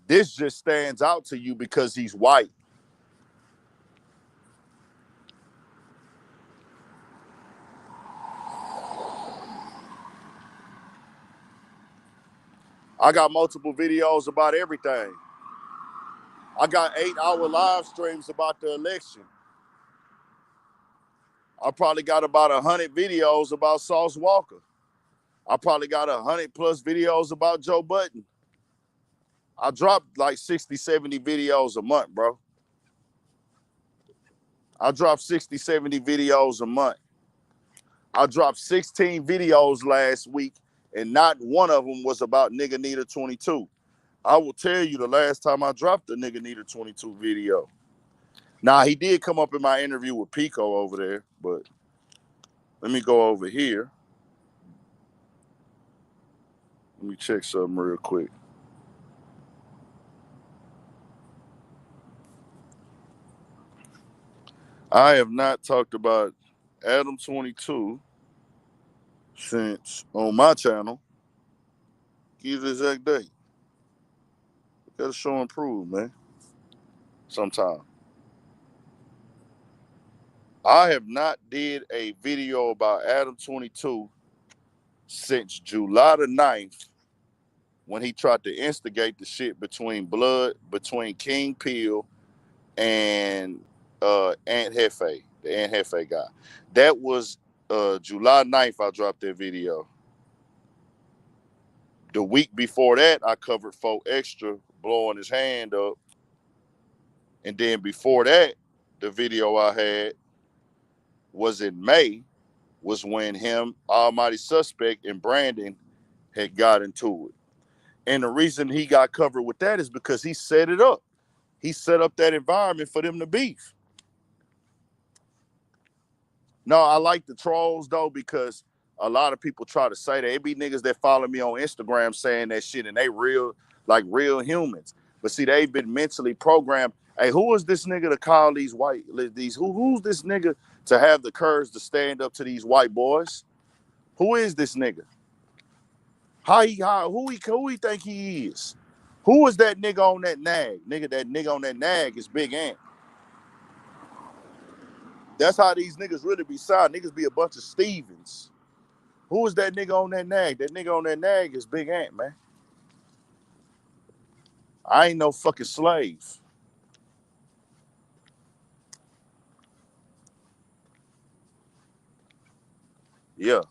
This just stands out to you because he's white. I got multiple videos about everything. I got 8-hour live streams about the election. I probably got about 100 videos about Sauce Walker. I probably got 100 plus videos about Joe Budden. I drop like 60, 70 videos a month, bro. I drop 60, 70 videos a month. I dropped 16 videos last week, and not one of them was about Nigga Needer 22. I will tell you the last time I dropped the Nigga Needer 22 video. Now, he did come up in my interview with Pico over there, but let me go over here. Let me check something real quick. I have not talked about Adam22 since on my channel. Give the exact date. Gotta show and prove, man. Sometime. I have not did a video about Adam22 since July the 9th when he tried to instigate the shit between King Peel and Aunt Hefe, the Aunt Hefe guy. That was July 9th I dropped that video. The week before that, I covered 4 Extra blowing his hand up. And then before that, the video I had was in May, was when him, Almighty Suspect, and Brandon had got into it. And the reason he got covered with that is because he set it up. He set up that environment for them to beef. No, I like the trolls though, because a lot of people try to say that. It be niggas that follow me on Instagram saying that shit, and they real, like real humans. But see, they've been mentally programmed. Hey, who is this nigga to call these who's this nigga to have the courage to stand up to these white boys? Who is this nigga? Who he think he is? Who is that nigga on that nag? That nigga on that nag is Big Ant. That's how these niggas really be sound. Niggas be a bunch of Stevens. Who is that nigga on that nag? That nigga on that nag is Big Ant, man. I ain't no fucking slave. Yeah.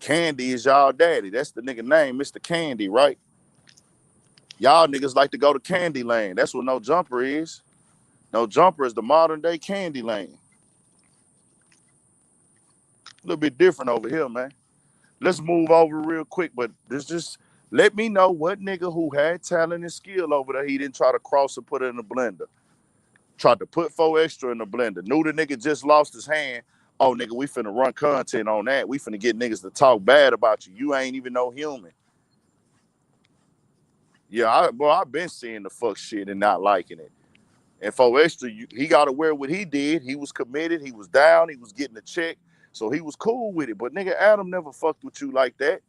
Candy is y'all daddy. That's the nigga name, Mr. Candy, right? Y'all niggas like to go to Candy Land. That's what No Jumper is. No Jumper is the modern day Candy Land. A little bit different over here, man. Let's move over real quick, but this just let me know what nigga who had talent and skill over there, he didn't try to cross and put it in the blender. Tried to put 4 extra in the blender. Knew the nigga just lost his hand. Oh, nigga, we finna run content on that. We finna get niggas to talk bad about you. You ain't even no human. Yeah, I've been seeing the fuck shit and not liking it. And 4 extra, he got to wear what he did. He was committed. He was down. He was getting a check. So he was cool with it. But nigga, Adam never fucked with you like that.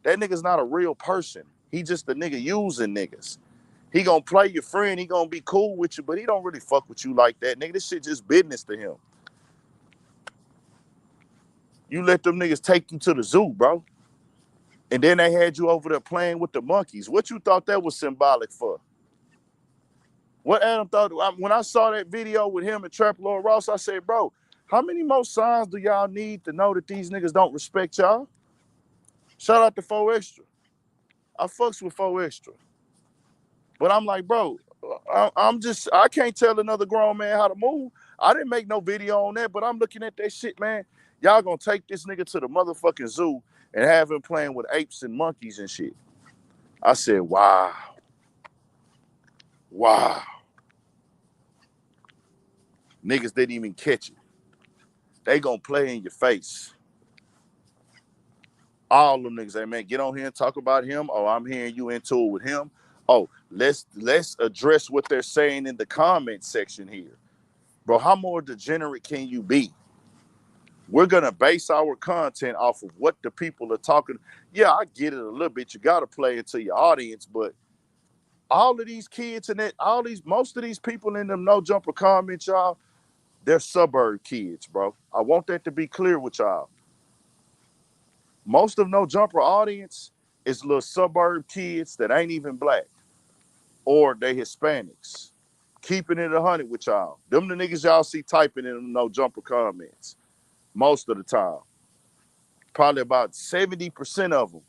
That nigga's not a real person. He just a nigga using niggas. He gonna play your friend. He gonna be cool with you, but he don't really fuck with you like that. Nigga, this shit just business to him. You let them niggas take you to the zoo, bro. And then they had you over there playing with the monkeys. What you thought that was symbolic for? What Adam thought, when I saw that video with him and Trap Lord Ross, I said, bro, how many more signs do y'all need to know that these niggas don't respect y'all? Shout out to 4 Extra. I fucks with 4 Extra. But I'm like, bro, I can't tell another grown man how to move. I didn't make no video on that, but I'm looking at that shit, man. Y'all gonna take this nigga to the motherfucking zoo and have him playing with apes and monkeys and shit. I said, wow. Wow. Niggas didn't even catch it. They gonna play in your face. All them niggas, hey man, get on here and talk about him. Oh, I'm hearing you into it with him. Oh, let's address what they're saying in the comment section here. Bro, how more degenerate can you be? We're gonna base our content off of what the people are talking. Yeah, I get it a little bit. You gotta play into your audience, but all of these kids and most of these people in them No Jumper comments, y'all, they're suburb kids, bro. I want that to be clear with y'all. Most of No Jumper audience is little suburb kids that ain't even black or they Hispanics. Keeping it 100 with y'all. Them the niggas y'all see typing in them No Jumper comments most of the time. Probably about 70% of them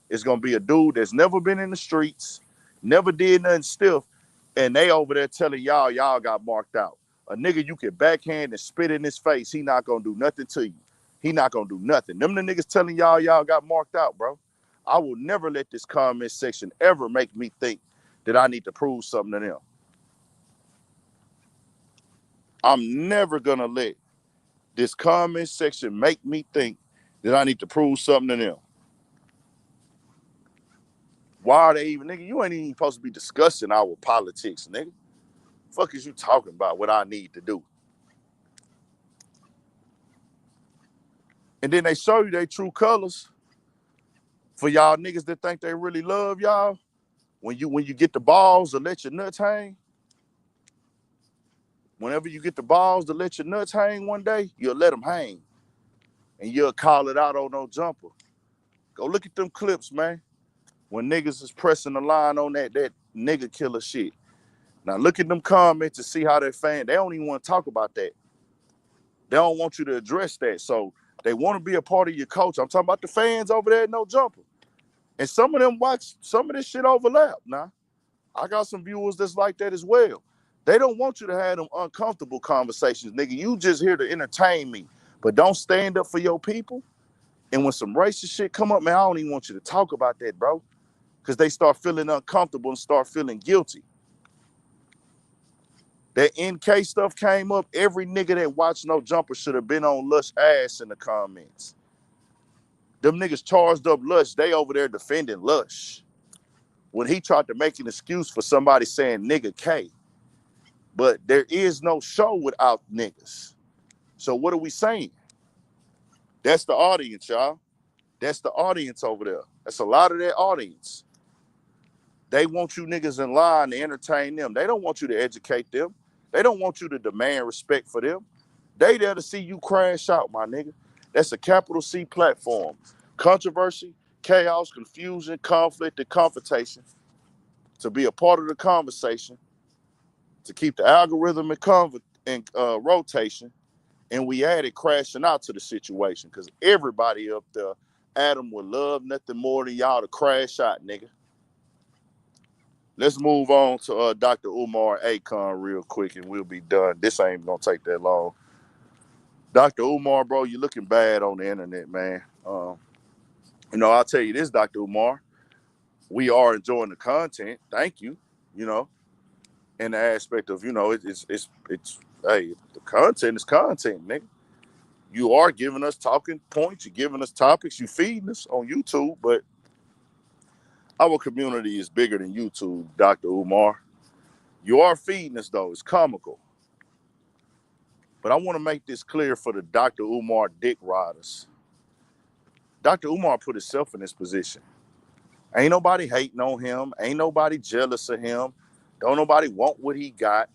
is gonna be a dude that's never been in the streets, never did nothing stiff, and they over there telling y'all got marked out. A nigga you can backhand and spit in his face, he not gonna do nothing to you. He not gonna do nothing. Them the niggas telling y'all got marked out, bro. I will never let this comment section ever make me think that I need to prove something to them. I'm never gonna let this comment section make me think that I need to prove something to them. Why are they even, nigga? You ain't even supposed to be discussing our politics, nigga. Fuck is you talking about what I need to do? And then they show you their true colors for y'all niggas that think they really love y'all. When you get the balls to let your nuts hang, whenever you get the balls to let your nuts hang one day, you'll let them hang. And you'll call it out on No Jumper. Go look at them clips, man. When niggas is pressing the line on that nigga killer shit. Now look at them comments to see how they're fan. They don't even want to talk about that. They don't want you to address that. So they want to be a part of your culture. I'm talking about the fans over there at No Jumper. And some of them watch some of this shit overlap. Now, I got some viewers that's like that as well. They don't want you to have them uncomfortable conversations. Nigga, you just here to entertain me. But don't stand up for your people. And when some racist shit come up, man, I don't even want you to talk about that, bro. Because they start feeling uncomfortable and start feeling guilty. That NK stuff came up. Every nigga that watched No Jumper should have been on Lush ass in the comments. Them niggas charged up Lush. They over there defending Lush. When he tried to make an excuse for somebody saying nigga K. But there is no show without niggas. So what are we saying? That's the audience, y'all. That's the audience over there. That's a lot of their audience. They want you niggas in line to entertain them. They don't want you to educate them. They don't want you to demand respect for them. They there to see you crash out, my nigga. That's a capital C platform. Controversy, chaos, confusion, conflict, and confrontation. To be a part of the conversation, to keep the algorithm in rotation, and we added crashing out to the situation because everybody up there Adam would love nothing more than y'all to crash out, nigga. Let's move on to Dr. Umar Akon real quick, and we'll be done. This ain't gonna take that long. Dr. Umar, bro, you looking bad on the internet, man. I'll tell you this, Dr. Umar. We are enjoying the content. Thank you. You know, in the aspect of, it's hey, the content is content, nigga. You are giving us talking points, you're giving us topics, you feeding us on YouTube, but our community is bigger than YouTube, Dr. Umar. You are feeding us, though. It's comical. But I want to make this clear for the Dr. Umar dick riders. Dr. Umar put himself in this position. Ain't nobody hating on him. Ain't nobody jealous of him. Don't nobody want what he got.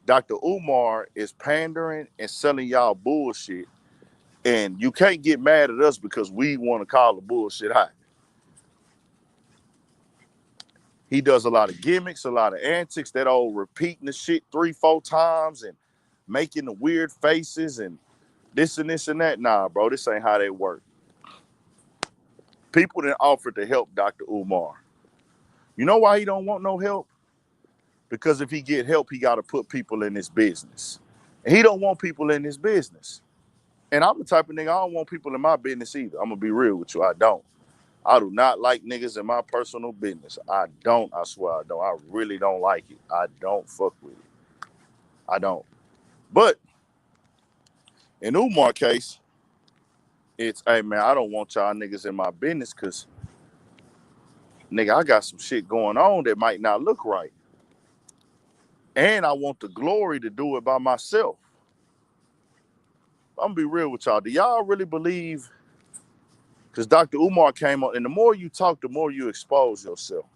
Dr. Umar is pandering and selling y'all bullshit. And you can't get mad at us because we want to call the bullshit hot. He does a lot of gimmicks, a lot of antics, that old repeating the shit 3-4 times and making the weird faces and this and this and that. Nah, bro, this ain't how they work. People that offered to help Dr. Umar. You know why he don't want no help? Because if he get help, he got to put people in his business. And he don't want people in his business. And I'm the type of nigga, I don't want people in my business either. I'm going to be real with you. I don't. I do not like niggas in my personal business. I don't. I swear I don't. I really don't like it. I don't fuck with it. I don't. But in Umar case, it's, hey, man, I don't want y'all niggas in my business because, nigga, I got some shit going on that might not look right. And I want the glory to do it by myself. I'm going to be real with y'all. Do y'all really believe? Because Dr. Umar came on, and the more you talk, the more you expose yourself.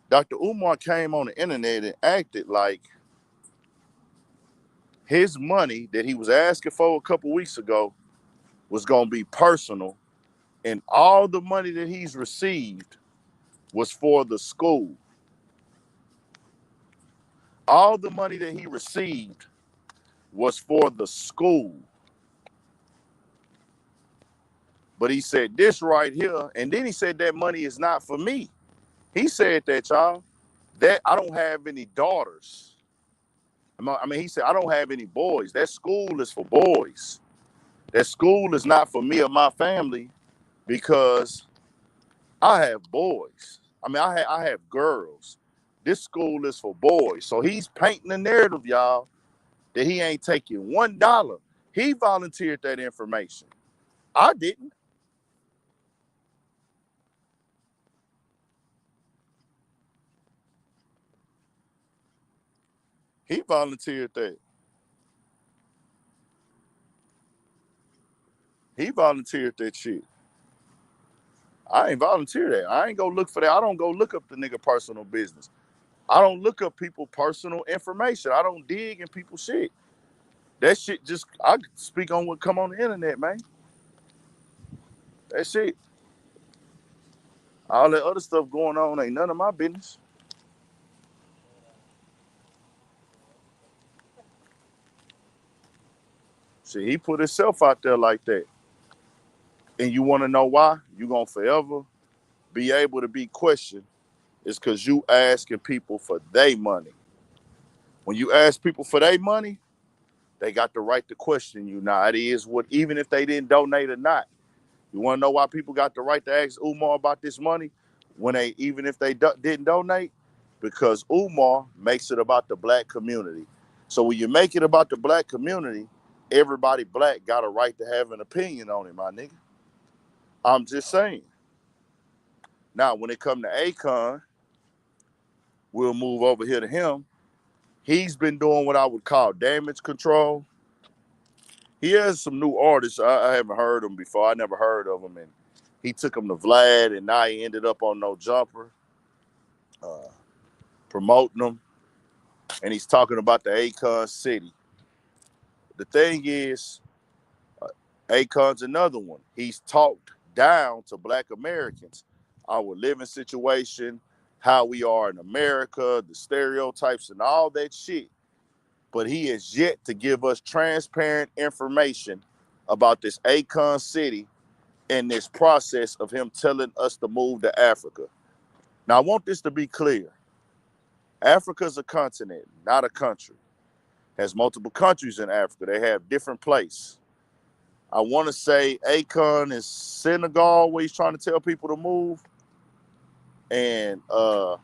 Dr. Umar came on the internet and acted like his money that he was asking for a couple weeks ago was going to be personal, and all the money that he's received was for the school. All the money that he received was for the school. But he said this right here, and then he said that money is not for me. He said that, y'all, that I don't have any daughters. I mean, he said, I don't have any boys. That school is for boys. That school is not for me or my family because I have boys. I mean, I have girls. This school is for boys. So he's painting the narrative, y'all, that he ain't taking $1. He volunteered that information. I didn't. He volunteered that. He volunteered that shit. I ain't volunteer that. I ain't go look for that. I don't go look up the nigga personal business. I don't look up people personal information. I don't dig in people's shit. That shit just, I speak on what come on the internet, man. That shit. All that other stuff going on ain't none of my business. See, he put himself out there like that. And you want to know why? You going to forever be able to be questioned. It's because you asking people for their money. When you ask people for their money, they got the right to question you. Now, it is what, even if they didn't donate or not. You want to know why people got the right to ask Umar about this money when even if they didn't donate? Because Umar makes it about the black community. So when you make it about the black community, everybody black got a right to have an opinion on it, my nigga. I'm just saying. Now, when it comes to Akon, we'll move over here to him. He's been doing what I would call damage control. He has some new artists. I haven't heard them before. I never heard of them. And he took them to Vlad, and now he ended up on No Jumper, promoting them. And he's talking about the Akon city. The thing is, Akon's another one. He's talked down to black Americans, our living situation, how we are in America, the stereotypes and all that shit. But he has yet to give us transparent information about this Akon city in this process of him telling us to move to Africa. Now, I want this to be clear. Africa is a continent, not a country. Has multiple countries in Africa. They have different places. I want to say Akon is Senegal, where he's trying to tell people to move. And I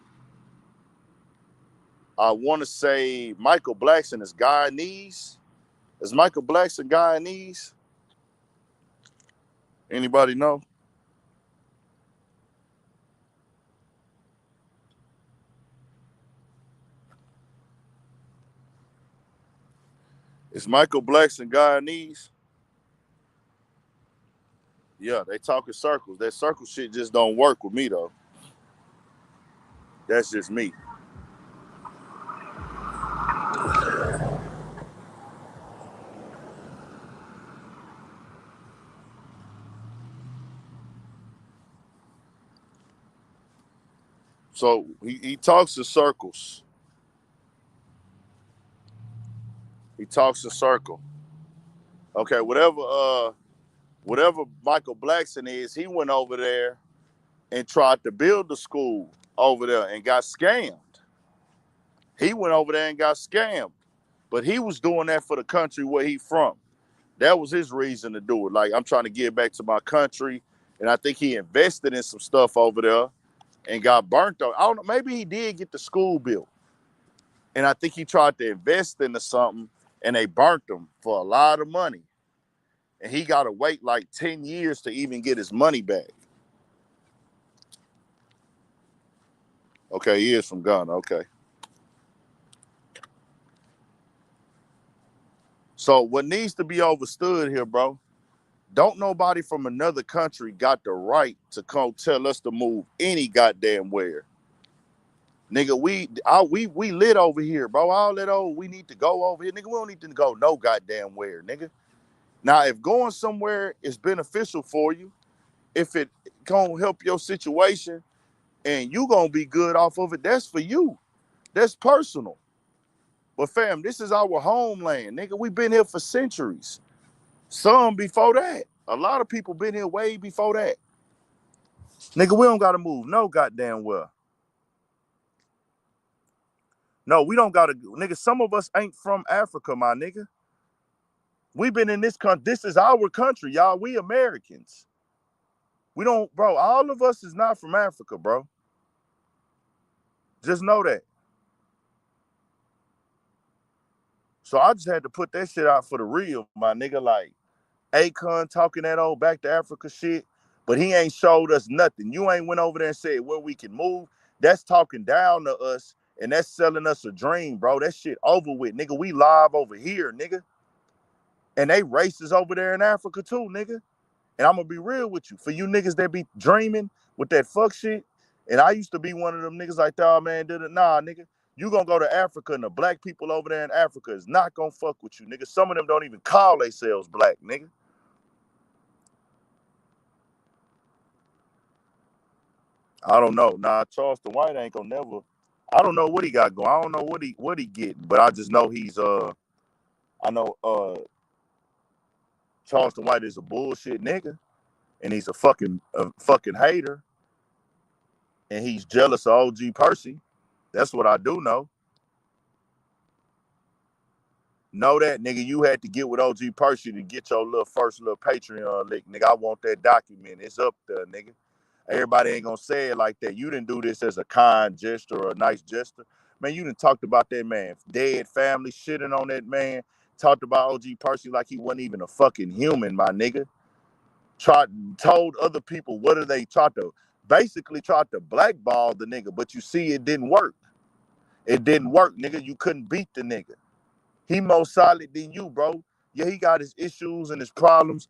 want to say Michael Blackson is Guyanese. Is Michael Blackson Guyanese? Anybody know? Is Michael Blackson Guyanese? Yeah, they talk in circles. That circle shit just don't work with me, though. That's just me. So he talks in circles. He talks in circle. Okay, whatever Michael Blackson is, he went over there and tried to build the school over there and got scammed. He went over there and got scammed. But he was doing that for the country where he from. That was his reason to do it. Like, I'm trying to give back to my country. And I think he invested in some stuff over there and got burnt on. I don't know, maybe he did get the school built. And I think he tried to invest into something and they burnt him for a lot of money. And he got to wait like 10 years to even get his money back. Okay, he is from Ghana. Okay. So what needs to be understood here, bro, don't nobody from another country got the right to come tell us to move any goddamn where. Nigga, we lit over here, bro. All that old, we need to go over here. Nigga, we don't need to go no goddamn where, nigga. Now, if going somewhere is beneficial for you, if it gonna help your situation and you gonna be good off of it, that's for you. That's personal. But fam, this is our homeland, nigga. We've been here for centuries. Some before that. A lot of people been here way before that. Nigga, we don't gotta move no goddamn well. No, we don't gotta, nigga, some of us ain't from Africa, my nigga. We've been in this country. This is our country, y'all. We Americans. We don't, bro, all of us is not from Africa, bro. Just know that. So I just had to put that shit out for the real, my nigga. Like, Akon talking that old back to Africa shit, but he ain't showed us nothing. You ain't went over there and said where we can move. That's talking down to us, and that's selling us a dream, bro. That shit over with, nigga. We live over here, nigga. And they racist over there in Africa too, nigga. And I'm gonna be real with you. For you niggas that be dreaming with that fuck shit, and I used to be one of them niggas like, oh man, nah, nigga. You gonna go to Africa and the black people over there in Africa is not gonna fuck with you, nigga. Some of them don't even call themselves black, nigga. I don't know. Nah, Charleston White ain't gonna never. I don't know what he got going. I don't know what he getting, but I just know he's I know Charleston White is a bullshit nigga, and he's a fucking hater, and he's jealous of OG Percy. That's what I do know. Know that, nigga, you had to get with OG Percy to get your first little Patreon lick, nigga. I want that document. It's up there, nigga. Everybody ain't gonna say it like that. You didn't do this as a kind gesture or a nice gesture. Man, you done talked about that man. Dead family, shitting on that man. Talked about OG Percy like he wasn't even a fucking human, my nigga. Told other people what do they basically tried to blackball the nigga, but you see it didn't work. It didn't work, nigga. You couldn't beat the nigga. He more solid than you, bro. Yeah, he got his issues and his problems,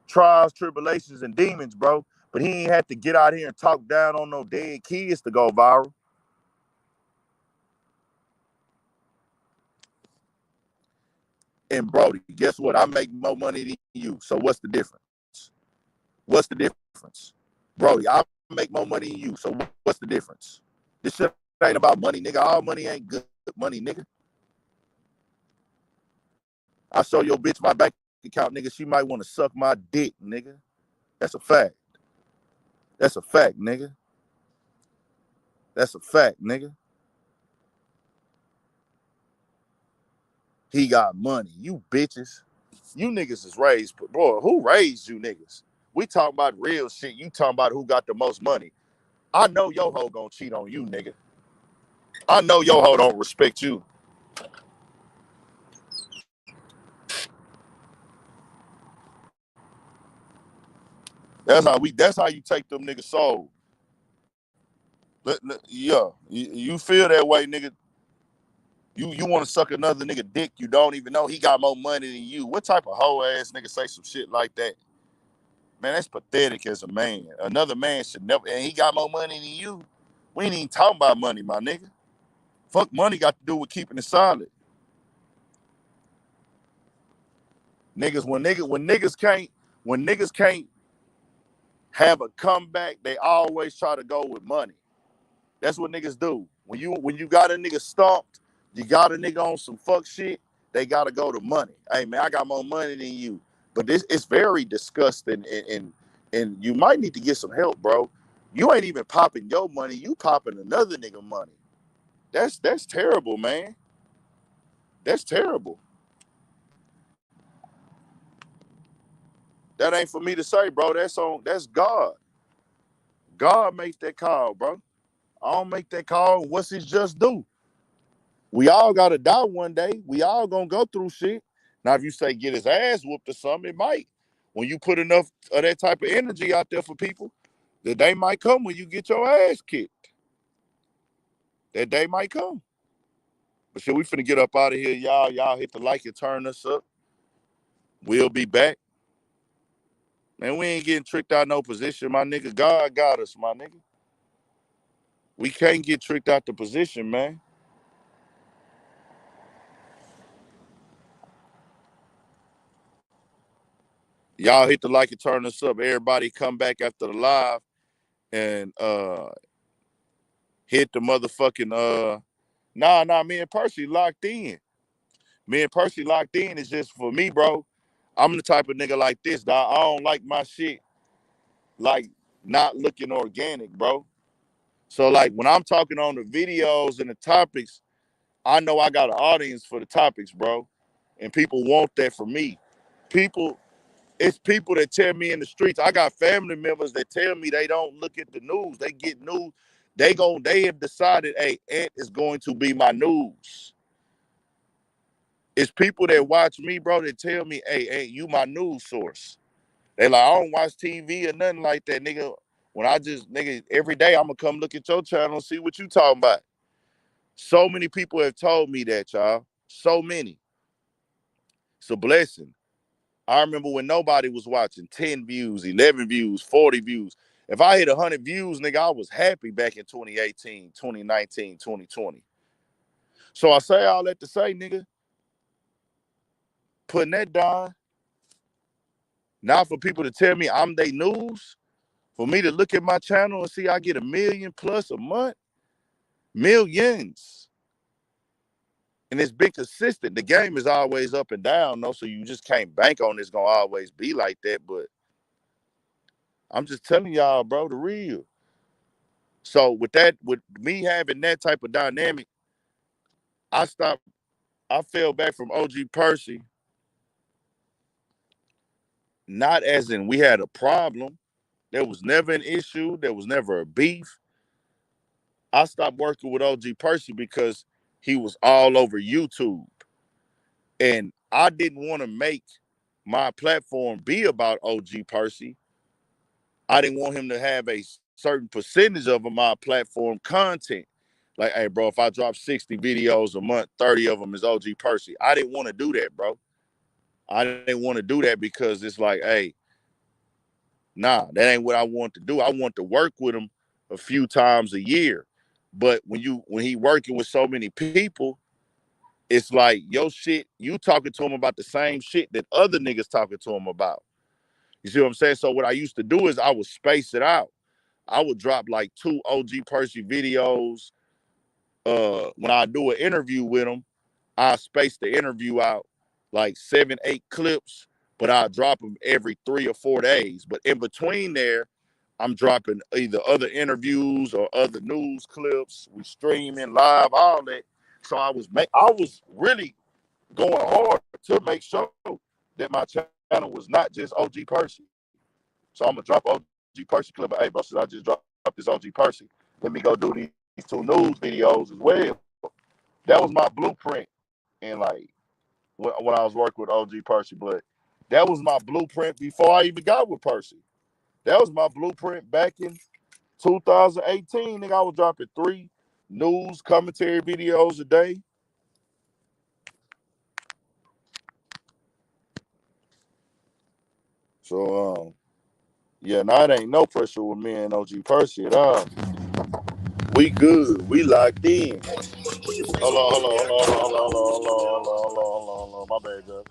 trials, tribulations, and demons, bro. But he ain't had to get out here and talk down on no dead kids to go viral. And Brody, guess what? I make more money than you. So what's the difference? What's the difference? Brody, I make more money than you. So what's the difference? This shit ain't about money, nigga. All money ain't good money, nigga. I show your bitch my bank account, nigga. She might want to suck my dick, nigga. That's a fact. That's a fact, nigga. That's a fact, nigga. He got money. You bitches. You niggas is raised. Boy, who raised you niggas? We talking about real shit. You talking about who got the most money. I know your hoe gonna cheat on you, nigga. I know your hoe don't respect you. That's how you take them niggas soul. Yeah. You feel that way, nigga. You want to suck another nigga dick you don't even know he got more money than you. What type of hoe ass nigga say some shit like that? Man, that's pathetic as a man. Another man should never, and he got more money than you. We ain't even talking about money, my nigga. Fuck money got to do with keeping it solid. Niggas, when niggas can't have a comeback, they always try to go with money. That's what niggas do. When you got a nigga stomped, you got a nigga on some fuck shit, they gotta go to money. Hey man, I got more money than you. But this it's very disgusting and you might need to get some help, bro. You ain't even popping your money, you popping another nigga money. That's terrible, man. That's terrible. That ain't for me to say, bro. That's God. God makes that call, bro. I don't make that call. What's his just do? We all gotta die one day. We all gonna go through shit. Now, if you say get his ass whooped or something, it might. When you put enough of that type of energy out there for people, the day might come when you get your ass kicked. That day might come. But shit, we finna get up out of here, y'all. Y'all hit the like and turn us up. We'll be back. Man, we ain't getting tricked out no position, my nigga. God got us, my nigga. We can't get tricked out the position, man. Y'all hit the like and turn us up. Everybody come back after the live and hit the motherfucking me and Percy locked in. Me and Percy locked in is just for me, bro. I'm the type of nigga like this, dog. I don't like my shit like not looking organic, bro. So like when I'm talking on the videos and the topics, I know I got an audience for the topics, bro. And people want that from me. People, it's people that tell me in the streets. I got family members that tell me they don't look at the news. They get news. They have decided, hey, Ant is going to be my news. It's people that watch me, bro, that tell me, hey, you my news source. They like, I don't watch TV or nothing like that, nigga. When nigga, every day I'm gonna come look at your channel and see what you talking about. So many people have told me that, y'all. So many. It's a blessing. I remember when nobody was watching 10 views, 11 views, 40 views. If I hit 100 views, nigga, I was happy back in 2018, 2019, 2020. So I say all that to say, nigga, putting that down, not for people to tell me I'm they news, for me to look at my channel and see I get 1 million plus a month, millions. And it's been consistent. The game is always up and down, though, so you just can't bank on it's gonna always be like that. But I'm just telling y'all, bro, the real. So with me having that type of dynamic, I fell back from OG Percy, not as in we had a problem. There was never an issue. There was never a beef. I stopped working with OG Percy because he was all over YouTube. And I didn't want to make my platform be about OG Percy. I didn't want him to have a certain percentage of my platform content. Like, hey, bro, if I drop 60 videos a month, 30 of them is OG Percy. I didn't want to do that, bro. I didn't want to do that because it's like, hey, nah, that ain't what I want to do. I want to work with him a few times a year. But when he working with so many people, it's like your shit, you talking to him about the same shit that other niggas talking to him about. You see what I'm saying? So what I used to do is I would space it out. I would drop like 2 OG Percy videos. When I do an interview with him, I space the interview out like 7, 8 clips but I drop them every 3 or 4 days. But in between there, I'm dropping either other interviews or other news clips. We streaming live, all that. So I was really going hard to make sure that my channel was not just OG Percy. So I'm gonna drop OG Percy clip. Hey, bro, since I just dropped this OG Percy, let me go do these 2 news videos as well. That was my blueprint. And like when I was working with OG Percy, but that was my blueprint before I even got with Percy. That was my blueprint back in 2018. Nigga, I was dropping 3 news commentary videos a day. So yeah, now it ain't no pressure with me and OG Percy at all. We good. We locked in. Hold on. My bad, guys.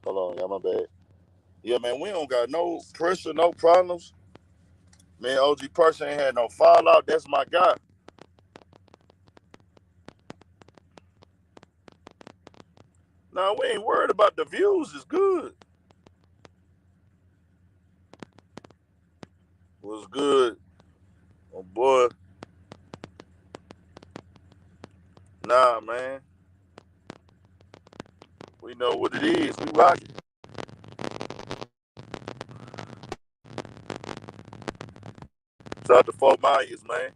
Hold on, my bad. Yeah, man, we don't got no pressure, no problems. Man, OG Percy ain't had no fallout. That's my guy. Nah, we ain't worried about the views. It's good. Was good. Oh, boy. Nah, man. We know what it is. We rocking. Shout out to Fort Myers, man.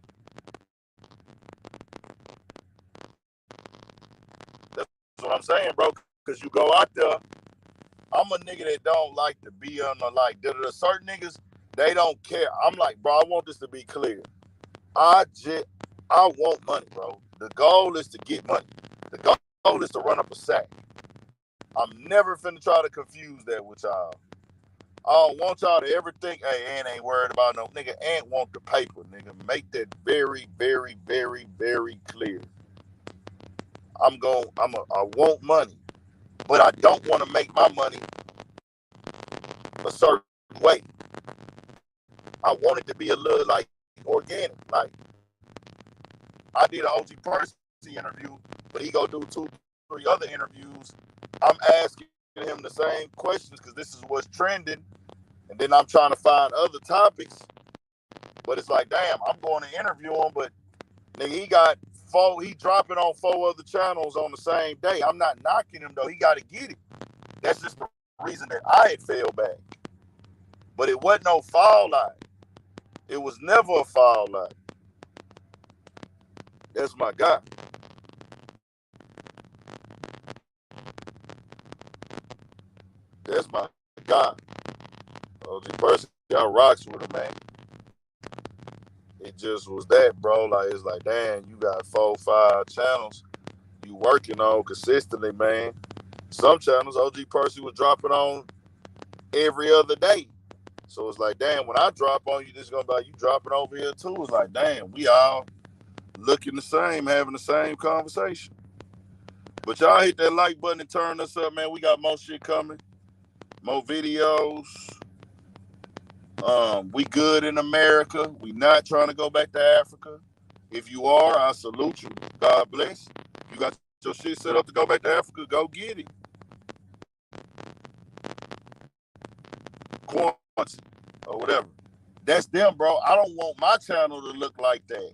That's what I'm saying, bro. Because you go out there, I'm a nigga that don't like to be on the like, certain niggas, they don't care. I'm like, bro, I want this to be clear. I want money, bro. The goal is to get money. The goal is to run up a sack. I'm never finna try to confuse that with y'all. I don't want y'all to ever think, hey, Ant ain't worried about no nigga. Ant want the paper, nigga. Make that very, very, very, very clear. I want money, but I don't want to make my money a certain way. I want it to be a little like organic. Like I did an OG Percy interview, but he go do 2, 3 other interviews. I'm asking him the same questions because this is what's trending, and then I'm trying to find other topics. But it's like, damn, I'm going to interview him, but nigga, he dropping on 4 other channels on the same day. I'm not knocking him though. He got to get it. That's just the reason that I had fell back. But it wasn't no fallout. It was never a fallout. That's my guy. That's my guy. OG Percy, I rocks with him, man. It just was that, bro. Like, it's like, damn, you got 4, 5 channels you working on consistently, man. Some channels, OG Percy was dropping on every other day. So it's like, damn, when I drop on you, this is going to be like, you dropping over here too. It's like, damn, we all looking the same, having the same conversation. But y'all hit that like button and turn us up, man. We got more shit coming. More videos. We good in America. We not trying to go back to Africa. If you are, I salute you. God bless. You got your shit set up to go back to Africa, go get it. Quantity or whatever. That's them, bro. I don't want my channel to look like that.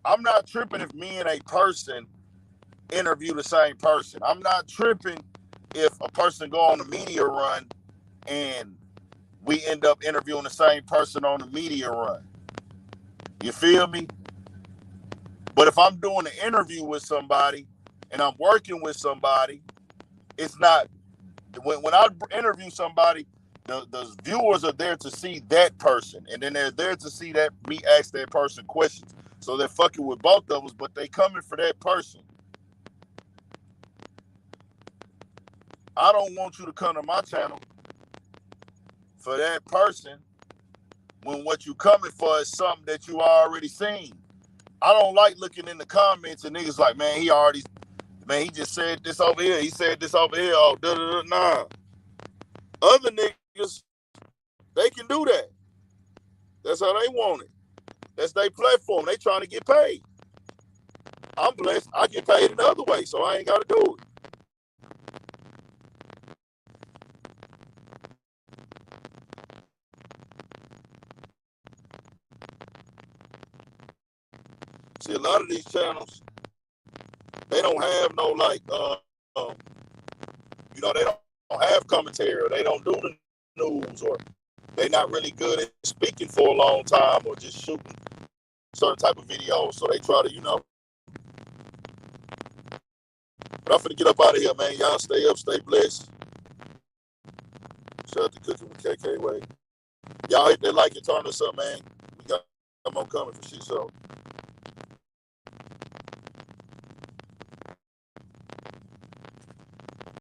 I'm not tripping if me and a person interview the same person. I'm not tripping if a person go on a media run and we end up interviewing the same person on the media run. You feel me? But if I'm doing an interview with somebody and I'm working with somebody, it's not, when I interview somebody, the viewers are there to see that person. And then they're there to see that me ask that person questions. So they're fucking with both of us, but they coming for that person. I don't want you to come to my channel for that person when what you coming for is something that you already seen. I don't like looking in the comments and niggas like, man, he just said this over here. He said this over here. Oh, nah. Other niggas, they can do that. That's how they want it. That's their platform. They trying to get paid. I'm blessed. I get paid another way, so I ain't got to do it. See, a lot of these channels, they don't have no like, they don't have commentary, or they don't do the news, or they not really good at speaking for a long time, or just shooting certain type of videos. So they try to, But I'm finna get up out of here, man. Y'all stay up, stay blessed. Shout out to Cooking with KK Way. Y'all hit that like and turn us up, man. We got more coming for shit, so.